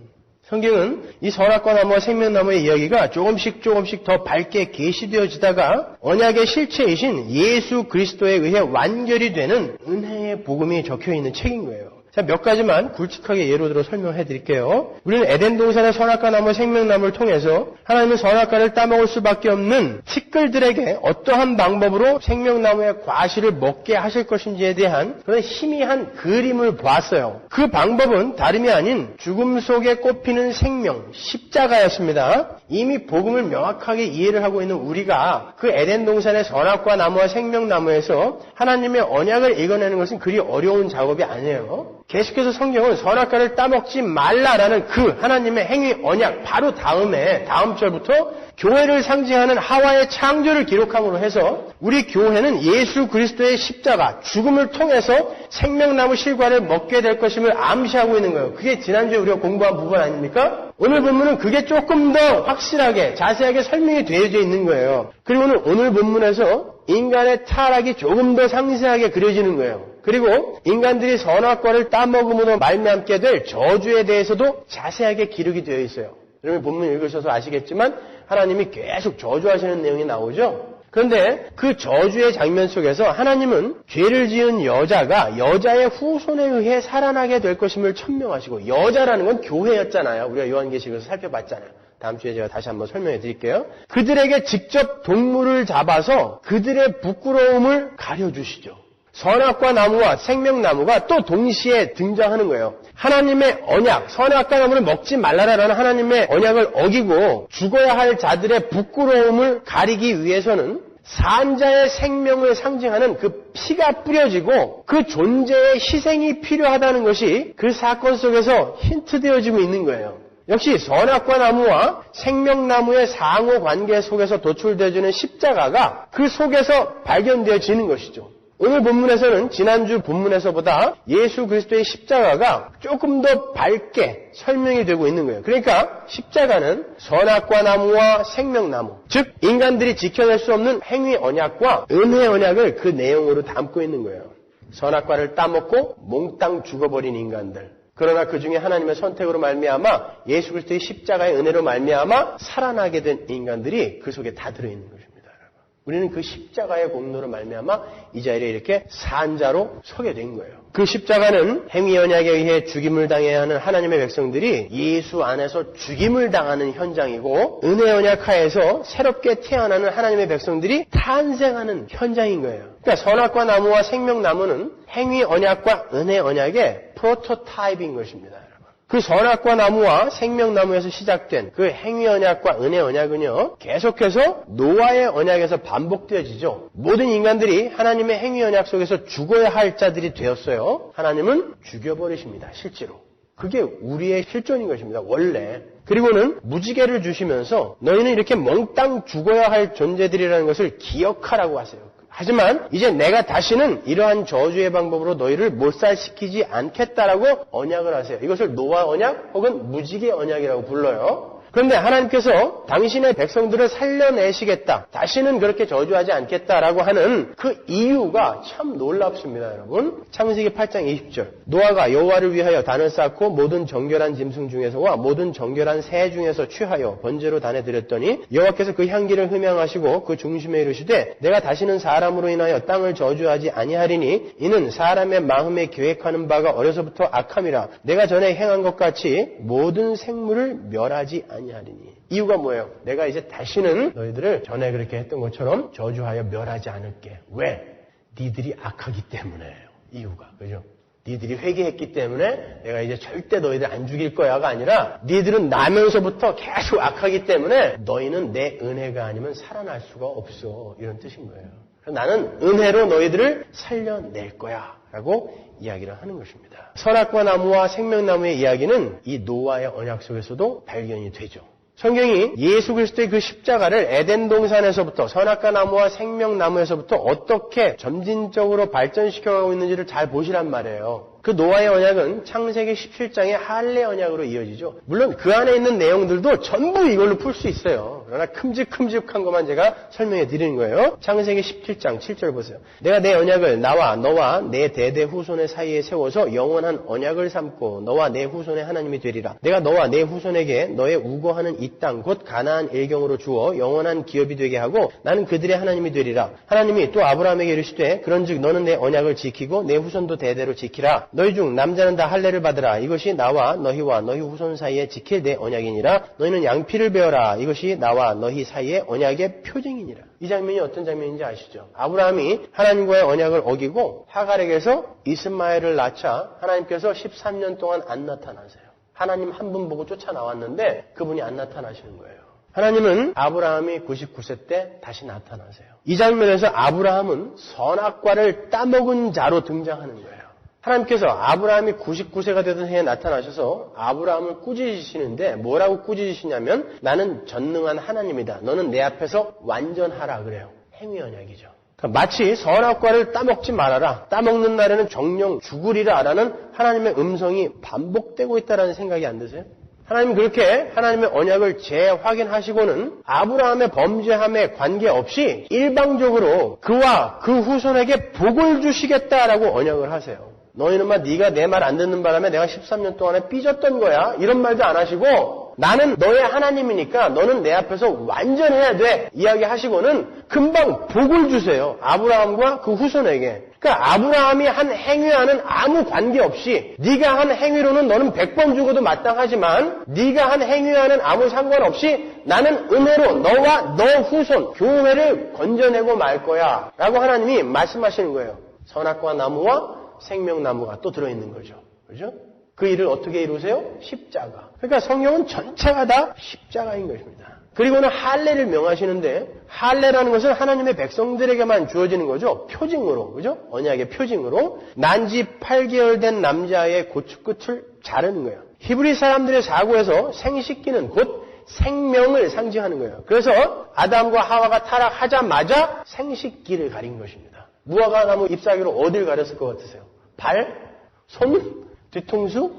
Speaker 1: 성경은 이 선악과 나무와 생명나무의 이야기가 조금씩 더 밝게 계시되어지다가 언약의 실체이신 예수 그리스도에 의해 완결이 되는 은혜의 복음이 적혀있는 책인 거예요. 자, 몇 가지만 굵직하게 예로 들어 설명해 드릴게요. 우리는 에덴 동산의 선악과 나무, 생명나무를 통해서 하나님은 선악과를 따먹을 수밖에 없는 티끌들에게 어떠한 방법으로 생명나무의 과실을 먹게 하실 것인지에 대한 그런 희미한 그림을 보았어요. 그 방법은 다름이 아닌 죽음 속에 꼽히는 생명, 십자가였습니다. 이미 복음을 명확하게 이해를 하고 있는 우리가 그 에덴 동산의 선악과 나무와 생명나무에서 하나님의 언약을 읽어내는 것은 그리 어려운 작업이 아니에요. 계속해서 성경은 선악과를 따먹지 말라라는 그 하나님의 행위 언약 바로 다음 절부터 교회를 상징하는 하와의 창조를 기록함으로 해서 우리 교회는 예수 그리스도의 십자가, 죽음을 통해서 생명나무 실과를 먹게 될 것임을 암시하고 있는 거예요. 그게 지난주에 우리가 공부한 부분 아닙니까? 오늘 본문은 그게 조금 더 확실하게, 자세하게 설명이 되어져 있는 거예요. 그리고는 오늘 본문에서 인간의 타락이 조금 더 상세하게 그려지는 거예요. 그리고 인간들이 선악과를 따먹음으로 말미암게 될 저주에 대해서도 자세하게 기록이 되어 있어요. 여러분 본문 읽으셔서 아시겠지만 하나님이 계속 저주하시는 내용이 나오죠. 그런데 그 저주의 장면 속에서 하나님은 죄를 지은 여자가 여자의 후손에 의해 살아나게 될 것임을 천명하시고, 여자라는 건 교회였잖아요. 우리가 요한계시록에서 살펴봤잖아요. 다음 주에 제가 다시 한번 설명해 드릴게요. 그들에게 직접 동물을 잡아서 그들의 부끄러움을 가려주시죠. 선악과 나무와 생명나무가 또 동시에 등장하는 거예요. 하나님의 언약, 선악과 나무를 먹지 말라라는 하나님의 언약을 어기고 죽어야 할 자들의 부끄러움을 가리기 위해서는 산자의 생명을 상징하는 그 피가 뿌려지고 그 존재의 희생이 필요하다는 것이 그 사건 속에서 힌트되어지고 있는 거예요. 역시 선악과 나무와 생명나무의 상호 관계 속에서 도출되어지는 십자가가 그 속에서 발견되어지는 것이죠. 오늘 본문에서는 지난주 본문에서보다 예수 그리스도의 십자가가 조금 더 밝게 설명이 되고 있는 거예요. 그러니까 십자가는 선악과 나무와 생명나무, 즉 인간들이 지켜낼 수 없는 행위 언약과 은혜 언약을 그 내용으로 담고 있는 거예요. 선악과를 따먹고 몽땅 죽어버린 인간들. 그러나 그 중에 하나님의 선택으로 말미암아 예수 그리스도의 십자가의 은혜로 말미암아 살아나게 된 인간들이 그 속에 다 들어있는 것입니다. 우리는 그 십자가의 공로로 말미암아 이 자리에 이렇게 산자로 서게 된 거예요. 그 십자가는 행위 언약에 의해 죽임을 당해야 하는 하나님의 백성들이 예수 안에서 죽임을 당하는 현장이고, 은혜 언약 하에서 새롭게 태어나는 하나님의 백성들이 탄생하는 현장인 거예요. 그러니까 선악과 나무와 생명나무는 행위 언약과 은혜 언약의 프로토타입인 것입니다. 그 선악과 나무와 생명나무에서 시작된 그 행위 언약과 은혜 언약은요, 계속해서 노아의 언약에서 반복되어지죠. 모든 인간들이 하나님의 행위 언약 속에서 죽어야 할 자들이 되었어요. 하나님은 죽여버리십니다, 실제로. 그게 우리의 실존인 것입니다, 원래. 그리고는 무지개를 주시면서 너희는 이렇게 몽땅 죽어야 할 존재들이라는 것을 기억하라고 하세요. 하지만 이제 내가 다시는 이러한 저주의 방법으로 너희를 몰살시키지 않겠다라고 언약을 하세요. 이것을 노아 언약 혹은 무지개 언약이라고 불러요. 그런데 하나님께서 당신의 백성들을 살려내시겠다, 다시는 그렇게 저주하지 않겠다라고 하는 그 이유가 참 놀랍습니다, 여러분. 창세기 8장 20절. 노아가 여호와를 위하여 단을 쌓고 모든 정결한 짐승 중에서와 모든 정결한 새 중에서 취하여 번제로 단에 드렸더니 여호와께서 그 향기를 흠양하시고 그 중심에 이르시되 내가 다시는 사람으로 인하여 땅을 저주하지 아니하리니 이는 사람의 마음에 계획하는 바가 어려서부터 악함이라. 내가 전에 행한 것 같이 모든 생물을 멸하지 아니하리니. 이유가 뭐예요? 내가 이제 다시는 너희들을 전에 그렇게 했던 것처럼 저주하여 멸하지 않을게. 왜? 니들이 악하기 때문에요. 이유가. 그죠? 니들이 회개했기 때문에 내가 이제 절대 너희들 안 죽일 거야가 아니라, 니들은 나면서부터 계속 악하기 때문에 너희는 내 은혜가 아니면 살아날 수가 없어. 이런 뜻인 거예요. 나는 은혜로 너희들을 살려낼 거야 라고 이야기를 하는 것입니다. 선악과 나무와 생명나무의 이야기는 이 노아의 언약 속에서도 발견이 되죠. 성경이 예수 그리스도의 그 십자가를 에덴 동산에서부터 선악과 나무와 생명나무에서부터 어떻게 점진적으로 발전시켜가고 있는지를 잘 보시란 말이에요. 그 노아의 언약은 창세기 17장의 할례 언약으로 이어지죠. 물론 그 안에 있는 내용들도 전부 이걸로 풀 수 있어요. 그러나 큼직큼직한 것만 제가 설명해 드리는 거예요. 창세기 17장 7절 보세요. 내가 내 언약을 나와 너와 내 대대 후손의 사이에 세워서 영원한 언약을 삼고 너와 내 후손의 하나님이 되리라. 내가 너와 내 후손에게 너의 우거하는 이 땅 곧 가나안 일경으로 주어 영원한 기업이 되게 하고 나는 그들의 하나님이 되리라. 하나님이 또 아브라함에게 이르시되 그런즉 너는 내 언약을 지키고 내 후손도 대대로 지키라. 너희 중 남자는 다 할례를 받으라. 이것이 나와 너희와 너희 후손 사이에 지킬 내 언약이니라. 너희는 양피를 베어라. 이것이 나와 너희 사이의 언약의 표징이니라. 이 장면이 어떤 장면인지 아시죠? 아브라함이 하나님과의 언약을 어기고 하갈에게서 이스마엘을 낳자 하나님께서 13년 동안 안 나타나세요. 하나님 한 분 보고 쫓아나왔는데 그분이 안 나타나시는 거예요. 하나님은 아브라함이 99세 때 다시 나타나세요. 이 장면에서 아브라함은 선악과를 따먹은 자로 등장하는 거예요. 하나님께서 아브라함이 99세가 되던 해에 나타나셔서 아브라함을 꾸짖으시는데 뭐라고 꾸짖으시냐면 나는 전능한 하나님이다. 너는 내 앞에서 완전하라 그래요. 행위 언약이죠. 그러니까 마치 선악과를 따먹지 말아라. 따먹는 날에는 정령 죽으리라 라는 하나님의 음성이 반복되고 있다는 생각이 안 드세요? 하나님 그렇게 하나님의 언약을 재확인하시고는 아브라함의 범죄함에 관계없이 일방적으로 그와 그 후손에게 복을 주시겠다라고 언약을 하세요. 너희는 네가 내 말 안 듣는 바람에 내가 13년 동안에 삐졌던 거야. 이런 말도 안 하시고 나는 너의 하나님이니까 너는 내 앞에서 완전해야 돼. 이야기하시고는 금방 복을 주세요. 아브라함과 그 후손에게. 그러니까 아브라함이 한 행위와는 아무 관계없이 네가 한 행위로는 너는 100번 죽어도 마땅하지만 네가 한 행위와는 아무 상관없이 나는 은혜로 너와 너 후손, 교회를 건져내고 말 거야. 라고 하나님이 말씀하시는 거예요. 선악과 나무와 생명나무가 또 들어있는 거죠. 그죠? 그 일을 어떻게 이루세요? 십자가. 그러니까 성경은 전체가 다 십자가인 것입니다. 그리고는 할례를 명하시는데 할례라는 것은 하나님의 백성들에게만 주어지는 거죠. 표징으로. 그죠? 언약의 표징으로. 난지 8개월 된 남자의 고추끝을 자르는 거예요. 히브리 사람들의 사고에서 생식기는 곧 생명을 상징하는 거예요. 그래서 아담과 하와가 타락하자마자 생식기를 가린 것입니다. 무화과 나무 잎사귀로 어딜 가렸을 것 같으세요? 발? 손? 뒤통수?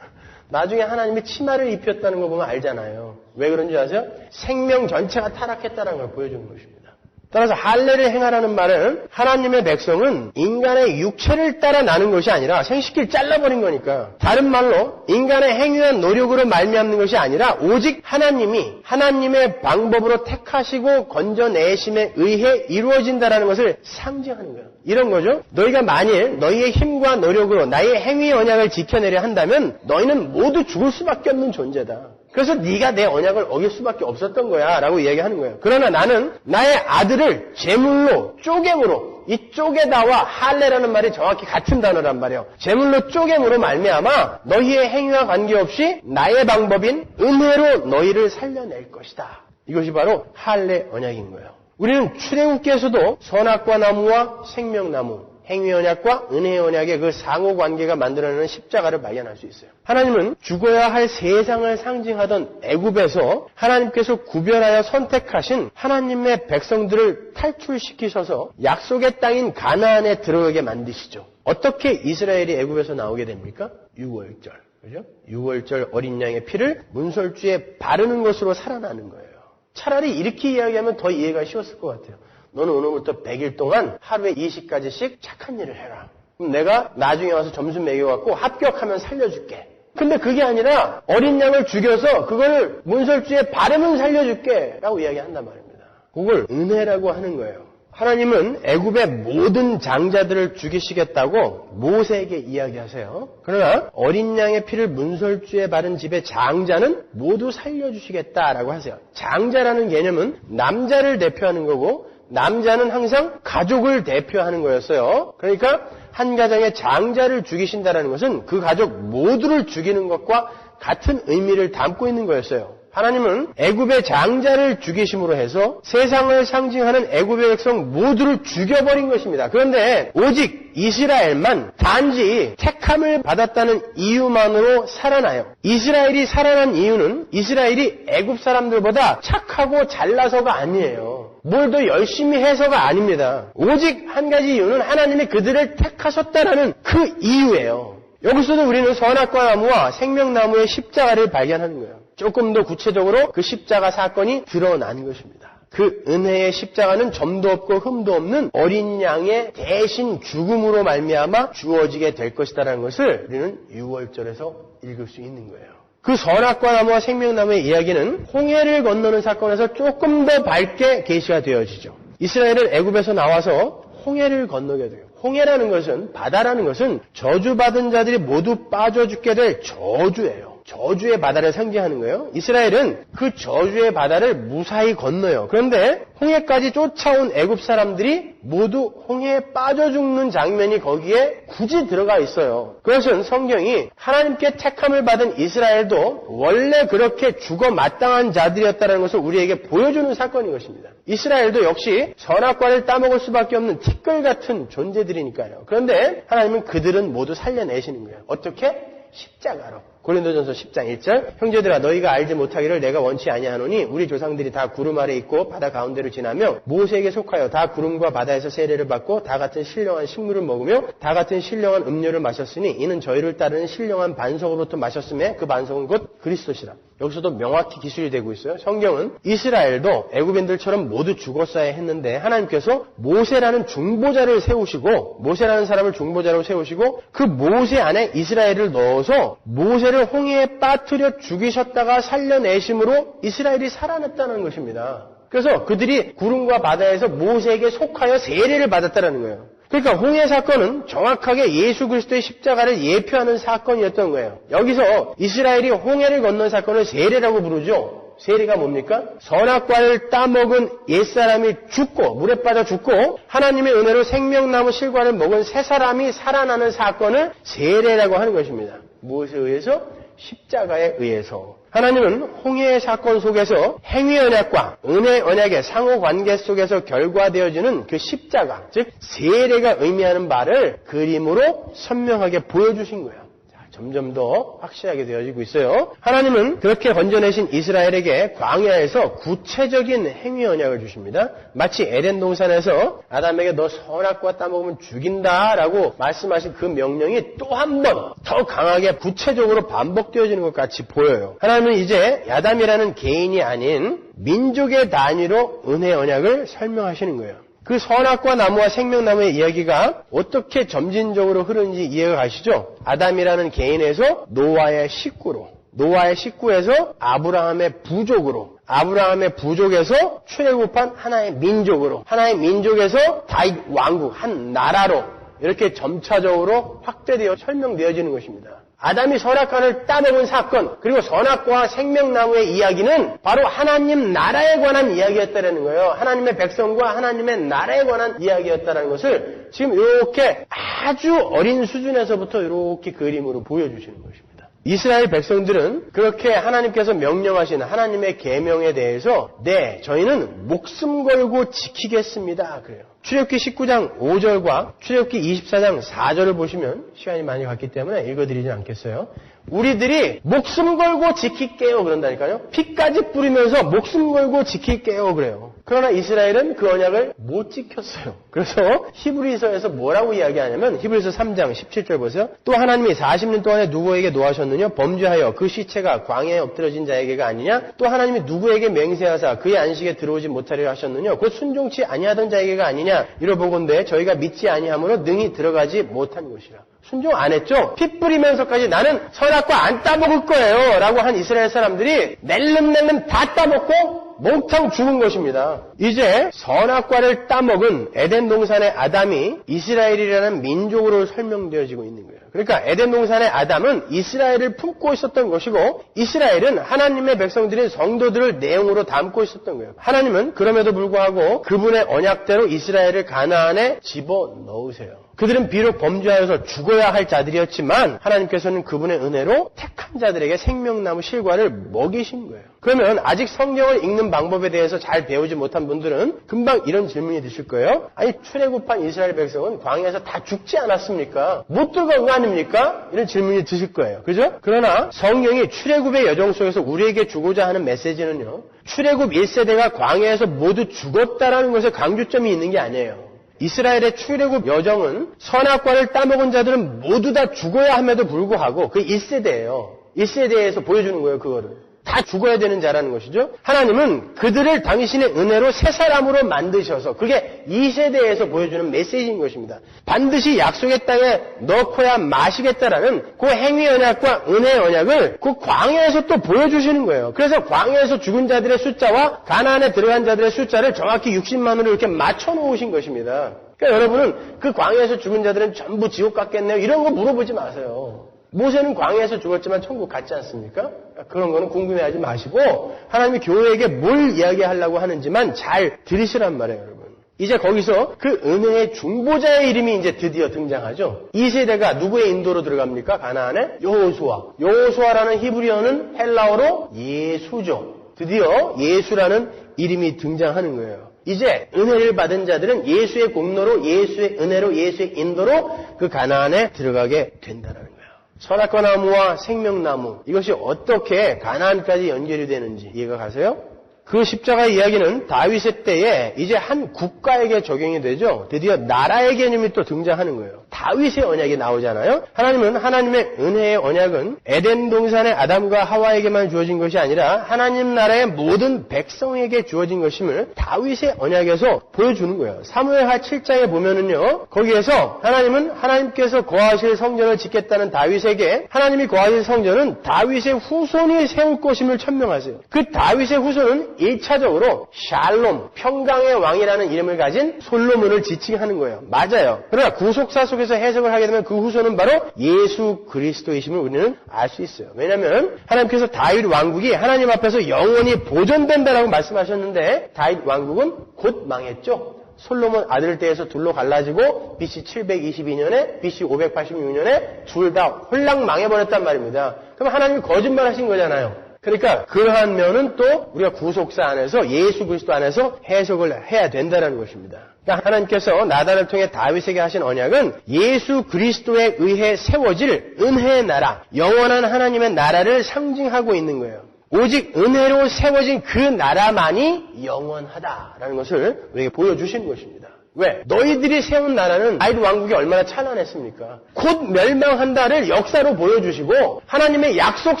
Speaker 1: 나중에 하나님이 치마를 입혔다는 거 보면 알잖아요. 왜 그런지 아세요? 생명 전체가 타락했다는 걸 보여주는 것입니다. 따라서 할례를 행하라는 말은 하나님의 백성은 인간의 육체를 따라 나는 것이 아니라 생식기를 잘라버린 거니까, 다른 말로 인간의 행위와 노력으로 말미암는 것이 아니라 오직 하나님이 하나님의 방법으로 택하시고 건져내심에 의해 이루어진다라는 것을 상징하는 거예요. 이런 거죠. 너희가 만일 너희의 힘과 노력으로 나의 행위 언약을 지켜내려 한다면 너희는 모두 죽을 수밖에 없는 존재다. 그래서 네가 내 언약을 어길 수밖에 없었던 거야 라고 이야기하는 거예요. 그러나 나는 나의 아들을 제물로 쪼개므로, 이 쪼개다와 할례라는 말이 정확히 같은 단어란 말이에요. 제물로 쪼개므로 말미암아 너희의 행위와 관계없이 나의 방법인 은혜로 너희를 살려낼 것이다. 이것이 바로 할례 언약인 거예요. 우리는 출애굽기에서도 선악과 나무와 생명나무, 행위 언약과 은혜의 언약의 그 상호 관계가 만들어내는 십자가를 발견할 수 있어요. 하나님은 죽어야 할 세상을 상징하던 애굽에서 하나님께서 구별하여 선택하신 하나님의 백성들을 탈출시키셔서 약속의 땅인 가나안에 들어오게 만드시죠. 어떻게 이스라엘이 애굽에서 나오게 됩니까? 유월절. 그죠? 유월절 어린 양의 피를 문설주에 바르는 것으로 살아나는 거예요. 차라리 이렇게 이야기하면 더 이해가 쉬웠을 것 같아요. 너는 오늘부터 100일 동안 하루에 20가지씩 착한 일을 해라. 그럼 내가 나중에 와서 점수 매겨갖고 합격하면 살려줄게. 근데 그게 아니라 어린 양을 죽여서 그걸 문설주에 바르면 살려줄게 라고 이야기한단 말입니다. 그걸 은혜라고 하는 거예요. 하나님은 애굽의 모든 장자들을 죽이시겠다고 모세에게 이야기하세요. 그러나 어린 양의 피를 문설주에 바른 집의 장자는 모두 살려주시겠다라고 하세요. 장자라는 개념은 남자를 대표하는 거고 남자는 항상 가족을 대표하는 거였어요. 그러니까 한 가정의 장자를 죽이신다는 것은 그 가족 모두를 죽이는 것과 같은 의미를 담고 있는 거였어요. 하나님은 애굽의 장자를 죽이심으로 해서 세상을 상징하는 애굽의 백성 모두를 죽여버린 것입니다. 그런데 오직 이스라엘만 단지 택함을 받았다는 이유만으로 살아나요. 이스라엘이 살아난 이유는 이스라엘이 애굽 사람들보다 착하고 잘나서가 아니에요. 뭘 더 열심히 해서가 아닙니다. 오직 한 가지 이유는 하나님이 그들을 택하셨다라는 그 이유예요. 여기서도 우리는 선악과 나무와 생명나무의 십자가를 발견하는 거예요. 조금 더 구체적으로 그 십자가 사건이 드러나는 것입니다. 그 은혜의 십자가는 점도 없고 흠도 없는 어린 양의 대신 죽음으로 말미암아 주어지게 될 것이다라는 것을 우리는 유월절에서 읽을 수 있는 거예요. 그 선악과 나무와 생명나무의 이야기는 홍해를 건너는 사건에서 조금 더 밝게 계시가 되어지죠. 이스라엘은 애굽에서 나와서 홍해를 건너게 돼요. 홍해라는 것은, 바다라는 것은 저주받은 자들이 모두 빠져 죽게 될 저주예요. 저주의 바다를 상징하는 거예요. 이스라엘은 그 저주의 바다를 무사히 건너요. 그런데 홍해까지 쫓아온 애굽 사람들이 모두 홍해에 빠져 죽는 장면이 거기에 굳이 들어가 있어요. 그것은 성경이 하나님께 택함을 받은 이스라엘도 원래 그렇게 죽어 마땅한 자들이었다는 것을 우리에게 보여주는 사건인 것입니다. 이스라엘도 역시 선악과를 따먹을 수밖에 없는 티끌 같은 존재들이니까요. 그런데 하나님은 그들은 모두 살려내시는 거예요. 어떻게? 십자가로. 고린도전서 10장 1절 형제들아 너희가 알지 못하기를 내가 원치 아니하노니 우리 조상들이 다 구름 아래 있고 바다 가운데로 지나며 모세에게 속하여 다 구름과 바다에서 세례를 받고 다 같은 신령한 식물을 먹으며 다 같은 신령한 음료를 마셨으니 이는 저희를 따르는 신령한 반석으로부터 마셨음에 그 반석은 곧 그리스도시라. 여기서도 명확히 기술이 되고 있어요. 성경은 이스라엘도 애굽인들처럼 모두 죽었어야 했는데 하나님께서 모세라는 중보자를 세우시고 모세라는 사람을 중보자로 세우시고 그 모세 안에 이스라엘을 넣어서 모세를 홍해에 빠뜨려 죽이셨다가 살려내심으로 이스라엘이 살아났다는 것입니다. 그래서 그들이 구름과 바다에서 모세에게 속하여 세례를 받았다는 거예요. 그러니까 홍해 사건은 정확하게 예수 그리스도의 십자가를 예표하는 사건이었던 거예요. 여기서 이스라엘이 홍해를 건넌 사건을 세례라고 부르죠. 세례가 뭡니까? 선악과를 따먹은 옛사람이 죽고 물에 빠져 죽고 하나님의 은혜로 생명나무 실과를 먹은 새 사람이 살아나는 사건을 세례라고 하는 것입니다. 무엇에 의해서? 십자가에 의해서. 하나님은 홍해의 사건 속에서 행위 언약과 은혜 언약의 상호관계 속에서 결과되어지는 그 십자가, 즉 세례가 의미하는 바를 그림으로 선명하게 보여주신 거예요. 자, 점점 더 확실하게 되어지고 있어요. 하나님은 그렇게 건져내신 이스라엘에게 광야에서 구체적인 행위 언약을 주십니다. 마치 에덴 동산에서 아담에게 너 선악과 따먹으면 죽인다라고 말씀하신 그 명령이 또 한 번 더 강하게 구체적으로 반복되어지는 것 같이 보여요. 하나님은 이제 아담이라는 개인이 아닌 민족의 단위로 은혜 언약을 설명하시는 거예요. 그 선악과 나무와 생명나무의 이야기가 어떻게 점진적으로 흐르는지 이해가 가시죠? 아담이라는 개인에서 노아의 식구로, 노아의 식구에서 아브라함의 부족으로, 아브라함의 부족에서 출애굽한 하나의 민족으로, 하나의 민족에서 다윗 왕국, 한 나라로 이렇게 점차적으로 확대되어 설명되어지는 것입니다. 아담이 선악과를 따먹은 사건, 그리고 선악과와 생명나무의 이야기는 바로 하나님 나라에 관한 이야기였다라는 거예요. 하나님의 백성과 하나님의 나라에 관한 이야기였다라는 것을 지금 이렇게 아주 어린 수준에서부터 이렇게 그림으로 보여주시는 것입니다. 이스라엘 백성들은 그렇게 하나님께서 명령하신 하나님의 계명에 대해서 네, 저희는 목숨 걸고 지키겠습니다. 그래요. 출애굽기 19장 5절과 출애굽기 24장 4절을 보시면 시간이 많이 갔기 때문에 읽어드리지 않겠어요. 우리들이 목숨 걸고 지킬게요 그런다니까요. 피까지 뿌리면서 목숨 걸고 지킬게요 그래요. 그러나 이스라엘은 그 언약을 못 지켰어요. 그래서 히브리서에서 뭐라고 이야기하냐면 히브리서 3장 17절 보세요. 또 하나님이 40년 동안에 누구에게 노하셨느냐? 범죄하여 그 시체가 광야에 엎드러진 자에게가 아니냐? 또 하나님이 누구에게 맹세하사 그의 안식에 들어오지 못하려 하셨느냐? 곧 순종치 아니하던 자에게가 아니냐? 이러보건대 저희가 믿지 아니함으로 능히 들어가지 못한 것이라. 순종 안 했죠? 피 뿌리면서까지 나는 선악과 안 따먹을 거예요 라고 한 이스라엘 사람들이 낼름낼름 다 따먹고 몽탕 죽은 것입니다. 이제 선악과를 따먹은 에덴 동산의 아담이 이스라엘이라는 민족으로 설명되어지고 있는 거예요. 그러니까 에덴 동산의 아담은 이스라엘을 품고 있었던 것이고 이스라엘은 하나님의 백성들인 성도들을 내용으로 담고 있었던 거예요. 하나님은 그럼에도 불구하고 그분의 언약대로 이스라엘을 가나안에 집어넣으세요. 그들은 비록 범죄하여서 죽어야 할 자들이었지만 하나님께서는 그분의 은혜로 택한 자들에게 생명나무 실과를 먹이신 거예요. 그러면 아직 성경을 읽는 방법에 대해서 잘 배우지 못한 분들은 금방 이런 질문이 드실 거예요. 아니 출애굽한 이스라엘 백성은 광야에서 다 죽지 않았습니까? 못 들어간 거 아닙니까? 이런 질문이 드실 거예요. 그죠? 그러나 성경이 출애굽의 여정 속에서 우리에게 주고자 하는 메시지는요. 출애굽 1세대가 광야에서 모두 죽었다라는 것에 강조점이 있는 게 아니에요. 이스라엘의 출애굽 여정은 선악과를 따먹은 자들은 모두 다 죽어야 함에도 불구하고 그 1세대예요. 1세대에서 보여주는 거예요. 그거를. 다 죽어야 되는 자라는 것이죠. 하나님은 그들을 당신의 은혜로 새 사람으로 만드셔서 그게 2세대에서 보여주는 메시지인 것입니다. 반드시 약속의 땅에 넣고야 마시겠다라는 그 행위 언약과 은혜의 언약을 그 광야에서 또 보여주시는 거예요. 그래서 광야에서 죽은 자들의 숫자와 가나안에 들어간 자들의 숫자를 정확히 60만으로 이렇게 맞춰 놓으신 것입니다. 그러니까 여러분은 그 광야에서 죽은 자들은 전부 지옥 갔겠네요. 이런 거 물어보지 마세요. 모세는 광야에서 죽었지만 천국 갔지 않습니까? 그런 거는 궁금해하지 마시고 하나님이 교회에게 뭘 이야기하려고 하는지만 잘 들으시란 말이에요, 여러분. 이제 거기서 그 은혜의 중보자의 이름이 이제 드디어 등장하죠. 이 세대가 누구의 인도로 들어갑니까? 가나안에? 여호수아. 여호수아라는 히브리어는 헬라어로 예수죠. 드디어 예수라는 이름이 등장하는 거예요. 이제 은혜를 받은 자들은 예수의 공로로, 예수의 은혜로, 예수의 인도로 그 가나안에 들어가게 된다는 거예요. 선악과 나무와 생명나무, 이것이 어떻게 가나안까지 연결이 되는지 이해가 가세요? 그 십자가의 이야기는 다윗의 때에 이제 한 국가에게 적용이 되죠. 드디어 나라의 개념이 또 등장하는 거예요. 다윗의 언약이 나오잖아요. 하나님은 하나님의 은혜의 언약은 에덴 동산의 아담과 하와에게만 주어진 것이 아니라 하나님 나라의 모든 백성에게 주어진 것임을 다윗의 언약에서 보여주는 거예요. 사무엘하 7장에 보면은요. 거기에서 하나님은 하나님께서 거하실 성전을 짓겠다는 다윗에게 하나님이 거하실 성전은 다윗의 후손이 세울 것임을 천명하세요. 그 다윗의 후손은 1차적으로 샬롬, 평강의 왕이라는 이름을 가진 솔로몬을 지칭하는 거예요. 맞아요. 그러나 구속사 속에서 해석을 하게 되면 그 후손은 바로 예수 그리스도이심을 우리는 알 수 있어요. 왜냐하면 하나님께서 다윗 왕국이 하나님 앞에서 영원히 보존된다라고 말씀하셨는데 다윗 왕국은 곧 망했죠. 솔로몬 아들 때에서 둘로 갈라지고 BC 722년에 BC 586년에 둘 다 홀랑 망해버렸단 말입니다. 그럼 하나님이 거짓말하신 거잖아요. 그러니까 그러한 면은 또 우리가 구속사 안에서 예수 그리스도 안에서 해석을 해야 된다는 것입니다. 그러니까 하나님께서 나단을 통해 다윗에게 하신 언약은 예수 그리스도에 의해 세워질 은혜의 나라, 영원한 하나님의 나라를 상징하고 있는 거예요. 오직 은혜로 세워진 그 나라만이 영원하다라는 것을 우리에게 보여주신 것입니다. 왜? 너희들이 세운 나라는 다윗 왕국이 얼마나 찬란했습니까? 곧 멸망한다를 역사로 보여주시고 하나님의 약속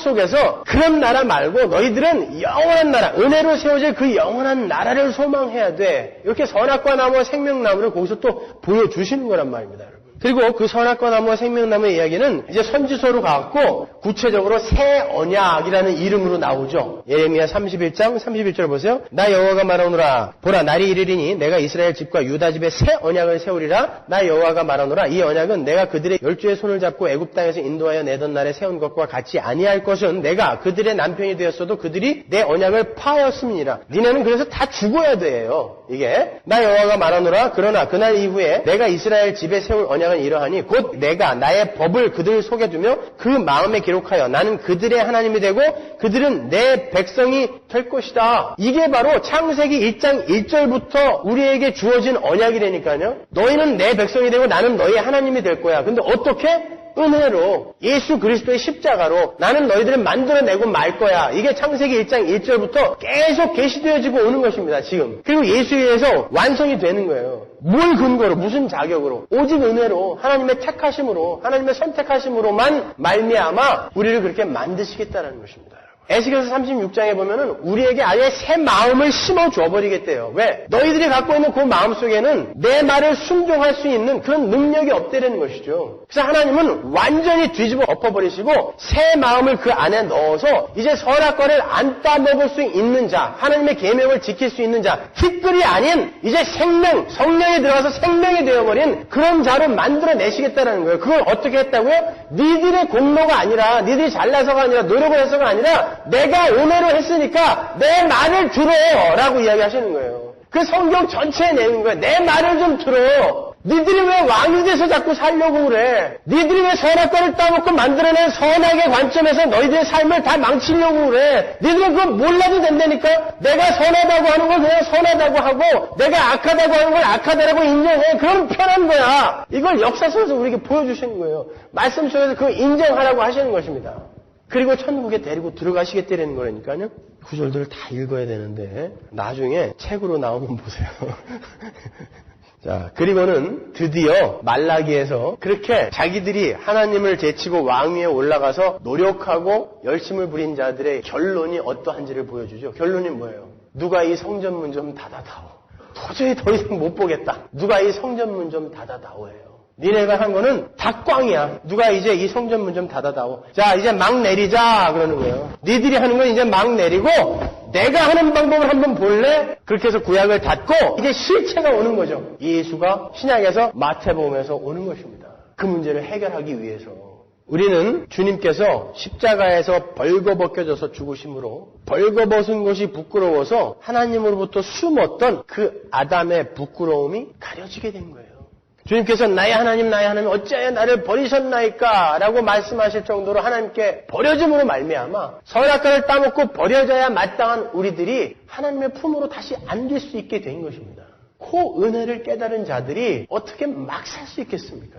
Speaker 1: 속에서 그런 나라 말고 너희들은 영원한 나라, 은혜로 세워질 그 영원한 나라를 소망해야 돼. 이렇게 선악과 나무와 생명나무를 거기서 또 보여주시는 거란 말입니다. 그리고 그 선악과 나무와 생명나무의 이야기는 이제 선지서로 가고 구체적으로 새 언약이라는 이름으로 나오죠. 예레미야 31장 31절 보세요. 나 여호와가 말하노라. 보라 날이 이르리니 내가 이스라엘 집과 유다 집에 새 언약을 세우리라. 나 여호와가 말하노라. 이 언약은 내가 그들의 열주의 손을 잡고 애굽 땅에서 인도하여 내던 날에 세운 것과 같이 아니할 것은 내가 그들의 남편이 되었어도 그들이 내 언약을 파하였음이니라. 니네는 그래서 다 죽어야 돼요. 이게 나 여호와가 말하노라. 그러나 그날 이후에 내가 이스라엘 집에 세울 언약은 이러하니 곧 내가 나의 법을 그들 속에 두며 그 마음에 기록하여 나는 그들의 하나님이 되고 그들은 내 백성이 될 것이다. 이게 바로 창세기 1장 1절부터 우리에게 주어진 언약이라니까요. 너희는 내 백성이 되고 나는 너희의 하나님이 될 거야. 근데 어떻게? 은혜로 예수 그리스도의 십자가로 나는 너희들을 만들어내고 말 거야. 이게 창세기 1장 1절부터 계속 계시되어지고 오는 것입니다. 지금. 그리고 예수에 의해서 완성이 되는 거예요. 뭘 근거로 무슨 자격으로 오직 은혜로 하나님의 택하심으로 하나님의 선택하심으로만 말미암아 우리를 그렇게 만드시겠다는 것입니다. 에스겔서 36장에 보면은 우리에게 아예 새 마음을 심어 줘버리겠대요. 왜? 너희들이 갖고 있는 그 마음 속에는 내 말을 순종할 수 있는 그런 능력이 없다는 것이죠. 그래서 하나님은 완전히 뒤집어 엎어버리시고 새 마음을 그 안에 넣어서 이제 선악과를 안 따먹을 수 있는 자, 하나님의 계명을 지킬 수 있는 자, 티끌이 아닌 이제 생명, 성령이 들어가서 생명이 되어버린 그런 자로 만들어내시겠다는 거예요. 그걸 어떻게 했다고요? 니들의 공로가 아니라, 니들이 잘나서가 아니라, 노력을 해서가 아니라 내가 은혜로 했으니까 내 말을 들어라고 이야기하시는 거예요. 그 성경 전체에 내는 거예요. 내 말을 좀 들어. 니들이 왜 왕이 돼서 자꾸 살려고 그래? 니들이 왜 선악과를 따먹고 만들어낸 선악의 관점에서 너희들의 삶을 다 망치려고 그래? 니들은 그거 몰라도 된다니까? 내가 선하다고 하는 걸 그냥 선하다고 하고 내가 악하다고 하는 걸 악하다라고 인정해. 그럼 편한 거야. 이걸 역사 속에서 우리에게 보여주시는 거예요. 말씀 속에서 그거 인정하라고 하시는 것입니다. 그리고 천국에 데리고 들어가시겠다는 거라니까요. 구절들을 다 읽어야 되는데 나중에 책으로 나오면 보세요. 자, 그리고는 드디어 말라기에서 그렇게 자기들이 하나님을 제치고 왕위에 올라가서 노력하고 열심을 부린 자들의 결론이 어떠한지를 보여주죠. 결론이 뭐예요? 누가 이 성전문 좀 닫아다오. 도저히 더 이상 못 보겠다. 누가 이 성전문 좀 닫아다오예요. 니네가 한 거는 다 꽝이야. 누가 이제 이 성전문 좀 닫아다오. 자, 이제 막 내리자 그러는 거예요. 니들이 하는 건 이제 막 내리고 내가 하는 방법을 한번 볼래? 그렇게 해서 구약을 닫고 이제 실체가 오는 거죠. 예수가 신약에서 마태복음에서 오는 것입니다. 그 문제를 해결하기 위해서. 우리는 주님께서 십자가에서 벌거벗겨져서 죽으심으로 벌거벗은 것이 부끄러워서 하나님으로부터 숨었던 그 아담의 부끄러움이 가려지게 된 거예요. 주님께서 나의 하나님 어찌하여 나를 버리셨나이까 라고 말씀하실 정도로 하나님께 버려짐으로 말미암아 선악과를 따먹고 버려져야 마땅한 우리들이 하나님의 품으로 다시 안길 수 있게 된 것입니다. 그 은혜를 깨달은 자들이 어떻게 막 살 수 있겠습니까?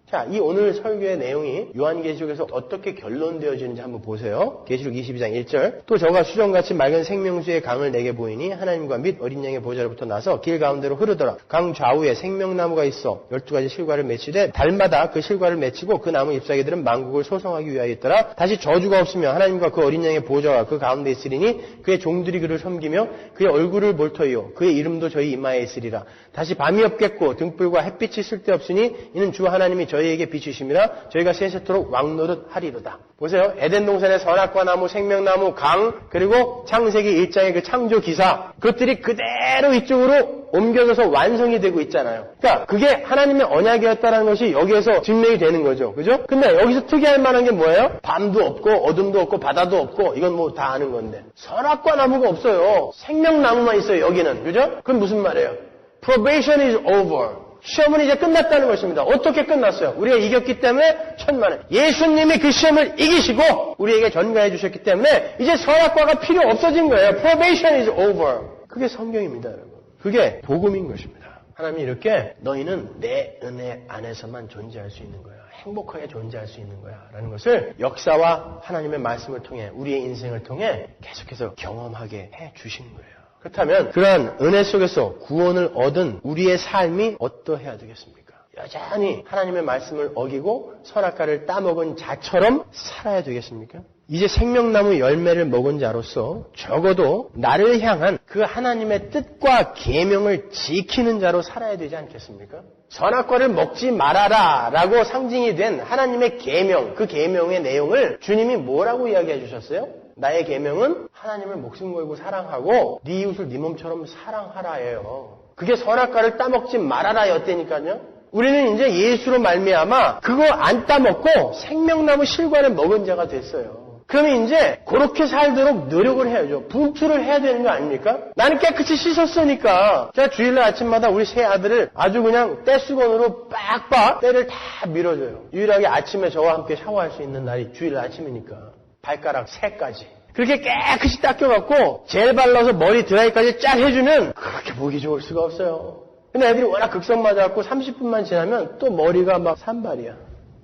Speaker 1: 자, 이 오늘 설교의 내용이 요한계시록에서 어떻게 결론되어지는지 한번 보세요. 계시록 22장 1절. 또 저가 수정같이 맑은 생명수의 강을 내게 보이니 하나님과 및 어린 양의 보좌로부터 나서 길 가운데로 흐르더라. 강 좌우에 생명나무가 있어 12가지 실과를 맺히되 달마다 그 실과를 맺히고 그 나무 잎사귀들은 만국을 소성하기 위하여 있더라. 다시 저주가 없으며 하나님과 그 어린 양의 보좌가 그 가운데 있으리니 그의 종들이 그를 섬기며 그의 얼굴을 몰터이요 그의 이름도 저희 이마에 있으리라. 다시 밤이 없겠고 등불과 햇빛이 쓸데없으니 이는 주 하나님이 저희에게 비추심이라 저희가 세세토록 왕노릇 하리로다. 보세요. 에덴 동산의 선악과 나무, 생명나무, 강, 그리고 창세기 1장의 그 창조 기사, 그것들이 그대로 이쪽으로 옮겨져서 완성이 되고 있잖아요. 그러니까 그게 하나님의 언약이었다는 것이 여기에서 증명이 되는 거죠. 그죠? 근데 여기서 특이할 만한 게 뭐예요? 밤도 없고 어둠도 없고 바다도 없고 이건 뭐 다 아는 건데 선악과 나무가 없어요. 생명나무만 있어요. 여기는. 그죠? 그럼 무슨 말이에요? Probation is over. 시험은 이제 끝났다는 것입니다. 어떻게 끝났어요? 우리가 이겼기 때문에 천만에. 예수님이 그 시험을 이기시고 우리에게 전가해 주셨기 때문에 이제 선악과가 필요 없어진 거예요. Probation is over. 그게 성경입니다, 여러분. 그게 복음인 것입니다. 하나님이 이렇게 너희는 내 은혜 안에서만 존재할 수 있는 거야. 행복하게 존재할 수 있는 거야. 라는 것을 역사와 하나님의 말씀을 통해 우리의 인생을 통해 계속해서 경험하게 해 주신 거예요. 그렇다면 그러한 은혜 속에서 구원을 얻은 우리의 삶이 어떠해야 되겠습니까? 여전히 하나님의 말씀을 어기고 선악과를 따먹은 자처럼 살아야 되겠습니까? 이제 생명나무 열매를 먹은 자로서 적어도 나를 향한 그 하나님의 뜻과 계명을 지키는 자로 살아야 되지 않겠습니까? 선악과를 먹지 말아라 라고 상징이 된 하나님의 계명, 그 계명의 내용을 주님이 뭐라고 이야기해 주셨어요? 나의 계명은 하나님을 목숨 걸고 사랑하고 네 이웃을 네 몸처럼 사랑하라예요. 그게 선악과를 따먹지 말아라 였다니까요. 우리는 이제 예수로 말미암아 그거 안 따먹고 생명나무 실과를 먹은 자가 됐어요. 그러면 이제 그렇게 살도록 노력을 해야죠. 분투를 해야 되는 거 아닙니까? 나는 깨끗이 씻었으니까 제가 주일날 아침마다 우리 세 아들을 아주 그냥 떼수건으로 빡빡 때를 다 밀어줘요. 유일하게 아침에 저와 함께 샤워할 수 있는 날이 주일 아침이니까. 발가락 3까지. 그렇게 깨끗이 닦여갖고 젤 발라서 머리 드라이까지 쫙 해주면 그렇게 보기 좋을 수가 없어요. 근데 애들이 워낙 극성 맞아갖고 30분만 지나면 또 머리가 막 산발이야.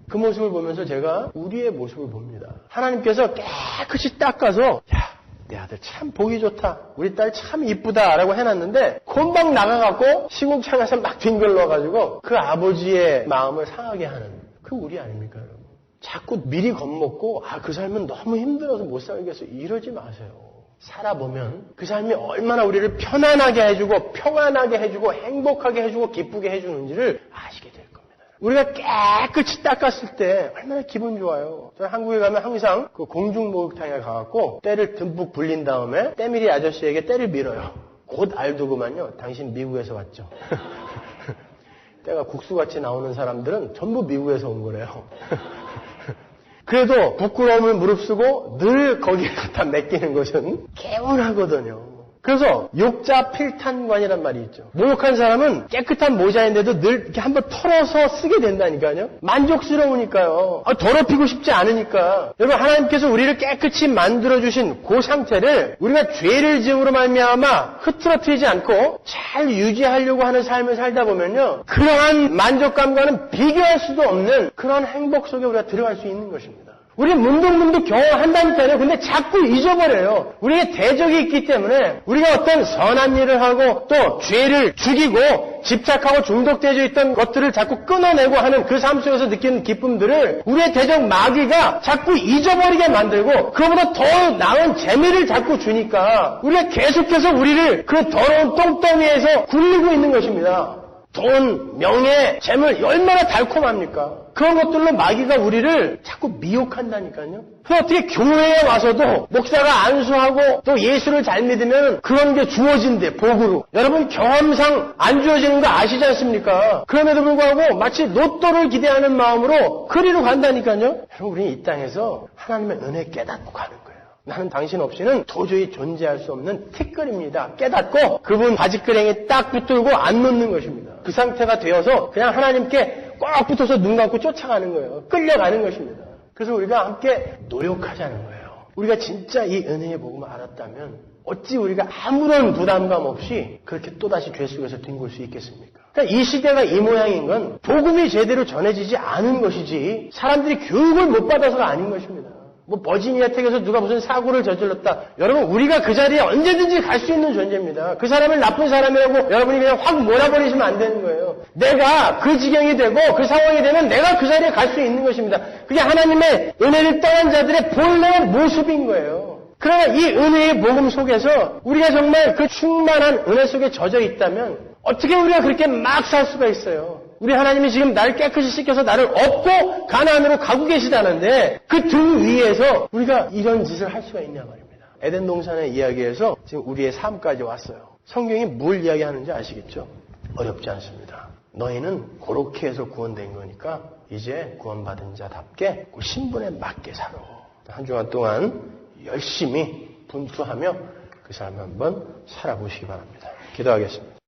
Speaker 1: 그 모습을 보면서 제가 우리의 모습을 봅니다. 하나님께서 깨끗이 닦아서 야, 내 아들 참 보기 좋다. 우리 딸 참 이쁘다 라고 해놨는데 금방 나가갖고 시궁창에서 막 뒹굴러가지고 그 아버지의 마음을 상하게 하는 그 우리 아닙니까 여러분? 자꾸 미리 겁먹고 그 삶은 너무 힘들어서 못 살겠어 이러지 마세요. 살아보면 그 삶이 얼마나 우리를 편안하게 해주고 평안하게 해주고 행복하게 해주고 기쁘게 해주는지를 아시게 될 겁니다. 우리가 깨끗이 닦았을 때 얼마나 기분 좋아요. 저는 한국에 가면 항상 그 공중목욕탕에 가갖고 때를 듬뿍 불린 다음에 때밀이 아저씨에게 때를 밀어요. 곧 알두고만요. 당신 미국에서 왔죠. 때가 국수같이 나오는 사람들은 전부 미국에서 온 거래요. 그래도 부끄러움을 무릅쓰고 늘 거기에 갖다 맡기는 것은 개운하거든요. 그래서 욕자 필탄관이란 말이 있죠. 모욕한 사람은 깨끗한 모자인데도 늘 이렇게 한번 털어서 쓰게 된다니까요. 만족스러우니까요. 더럽히고 싶지 않으니까. 여러분 하나님께서 우리를 깨끗이 만들어주신 그 상태를 우리가 죄를 지음으로 말미암아 흐트러뜨리지 않고 잘 유지하려고 하는 삶을 살다 보면요. 그러한 만족감과는 비교할 수도 없는 그런 행복 속에 우리가 들어갈 수 있는 것입니다. 우리 문득문득 경험한다니까요. 근데 자꾸 잊어버려요. 우리에게 대적이 있기 때문에 우리가 어떤 선한 일을 하고 또 죄를 죽이고 집착하고 중독되어 있던 것들을 자꾸 끊어내고 하는 그 삶 속에서 느끼는 기쁨들을 우리의 대적 마귀가 자꾸 잊어버리게 만들고 그보다 더 나은 재미를 자꾸 주니까 우리가 계속해서 우리를 그 더러운 똥덩이에서 굴리고 있는 것입니다. 돈, 명예, 재물 얼마나 달콤합니까? 그런 것들로 마귀가 우리를 자꾸 미혹한다니까요. 그럼 어떻게 교회에 와서도 목사가 안수하고 또 예수를 잘 믿으면 그런 게 주어진대, 복으로. 여러분 경험상 안 주어지는 거 아시지 않습니까? 그럼에도 불구하고 마치 로또를 기대하는 마음으로 그리로 간다니까요. 여러분 우리는 이 땅에서 하나님의 은혜 깨닫고 가는 거예요. 나는 당신 없이는 도저히 존재할 수 없는 티끌입니다. 깨닫고 그분 바지끄랭이 딱 붙들고 안 놓는 것입니다. 그 상태가 되어서 그냥 하나님께 꽉 붙어서 눈 감고 쫓아가는 거예요. 끌려가는 것입니다. 그래서 우리가 함께 노력하자는 거예요. 우리가 진짜 이 은혜의 복음을 알았다면 어찌 우리가 아무런 부담감 없이 그렇게 또다시 죄 속에서 뒹굴 수 있겠습니까? 그러니까 이 시대가 이 모양인 건 복음이 제대로 전해지지 않은 것이지 사람들이 교육을 못 받아서가 아닌 것입니다. 버지니아 텍에서 누가 무슨 사고를 저질렀다. 여러분 우리가 그 자리에 언제든지 갈 수 있는 존재입니다. 그 사람을 나쁜 사람이라고 여러분이 그냥 확 몰아버리시면 안 되는 거예요. 내가 그 지경이 되고 그 상황이 되면 내가 그 자리에 갈 수 있는 것입니다. 그게 하나님의 은혜를 떠난 자들의 본래의 모습인 거예요. 그러나 이 은혜의 복음 속에서 우리가 정말 그 충만한 은혜 속에 젖어 있다면 어떻게 우리가 그렇게 막 살 수가 있어요? 우리 하나님이 지금 나를 깨끗이 씻겨서 나를 업고 가나안으로 가고 계시다는데 그 등 위에서 우리가 이런 짓을 할 수가 있냐 말입니다. 에덴 동산의 이야기에서 지금 우리의 삶까지 왔어요. 성경이 뭘 이야기하는지 아시겠죠? 어렵지 않습니다. 너희는 그렇게 해서 구원된 거니까 이제 구원받은 자답게 그 신분에 맞게 살아. 한 주간 동안 열심히 분투하며 그 삶 한번 살아보시기 바랍니다. 기도하겠습니다.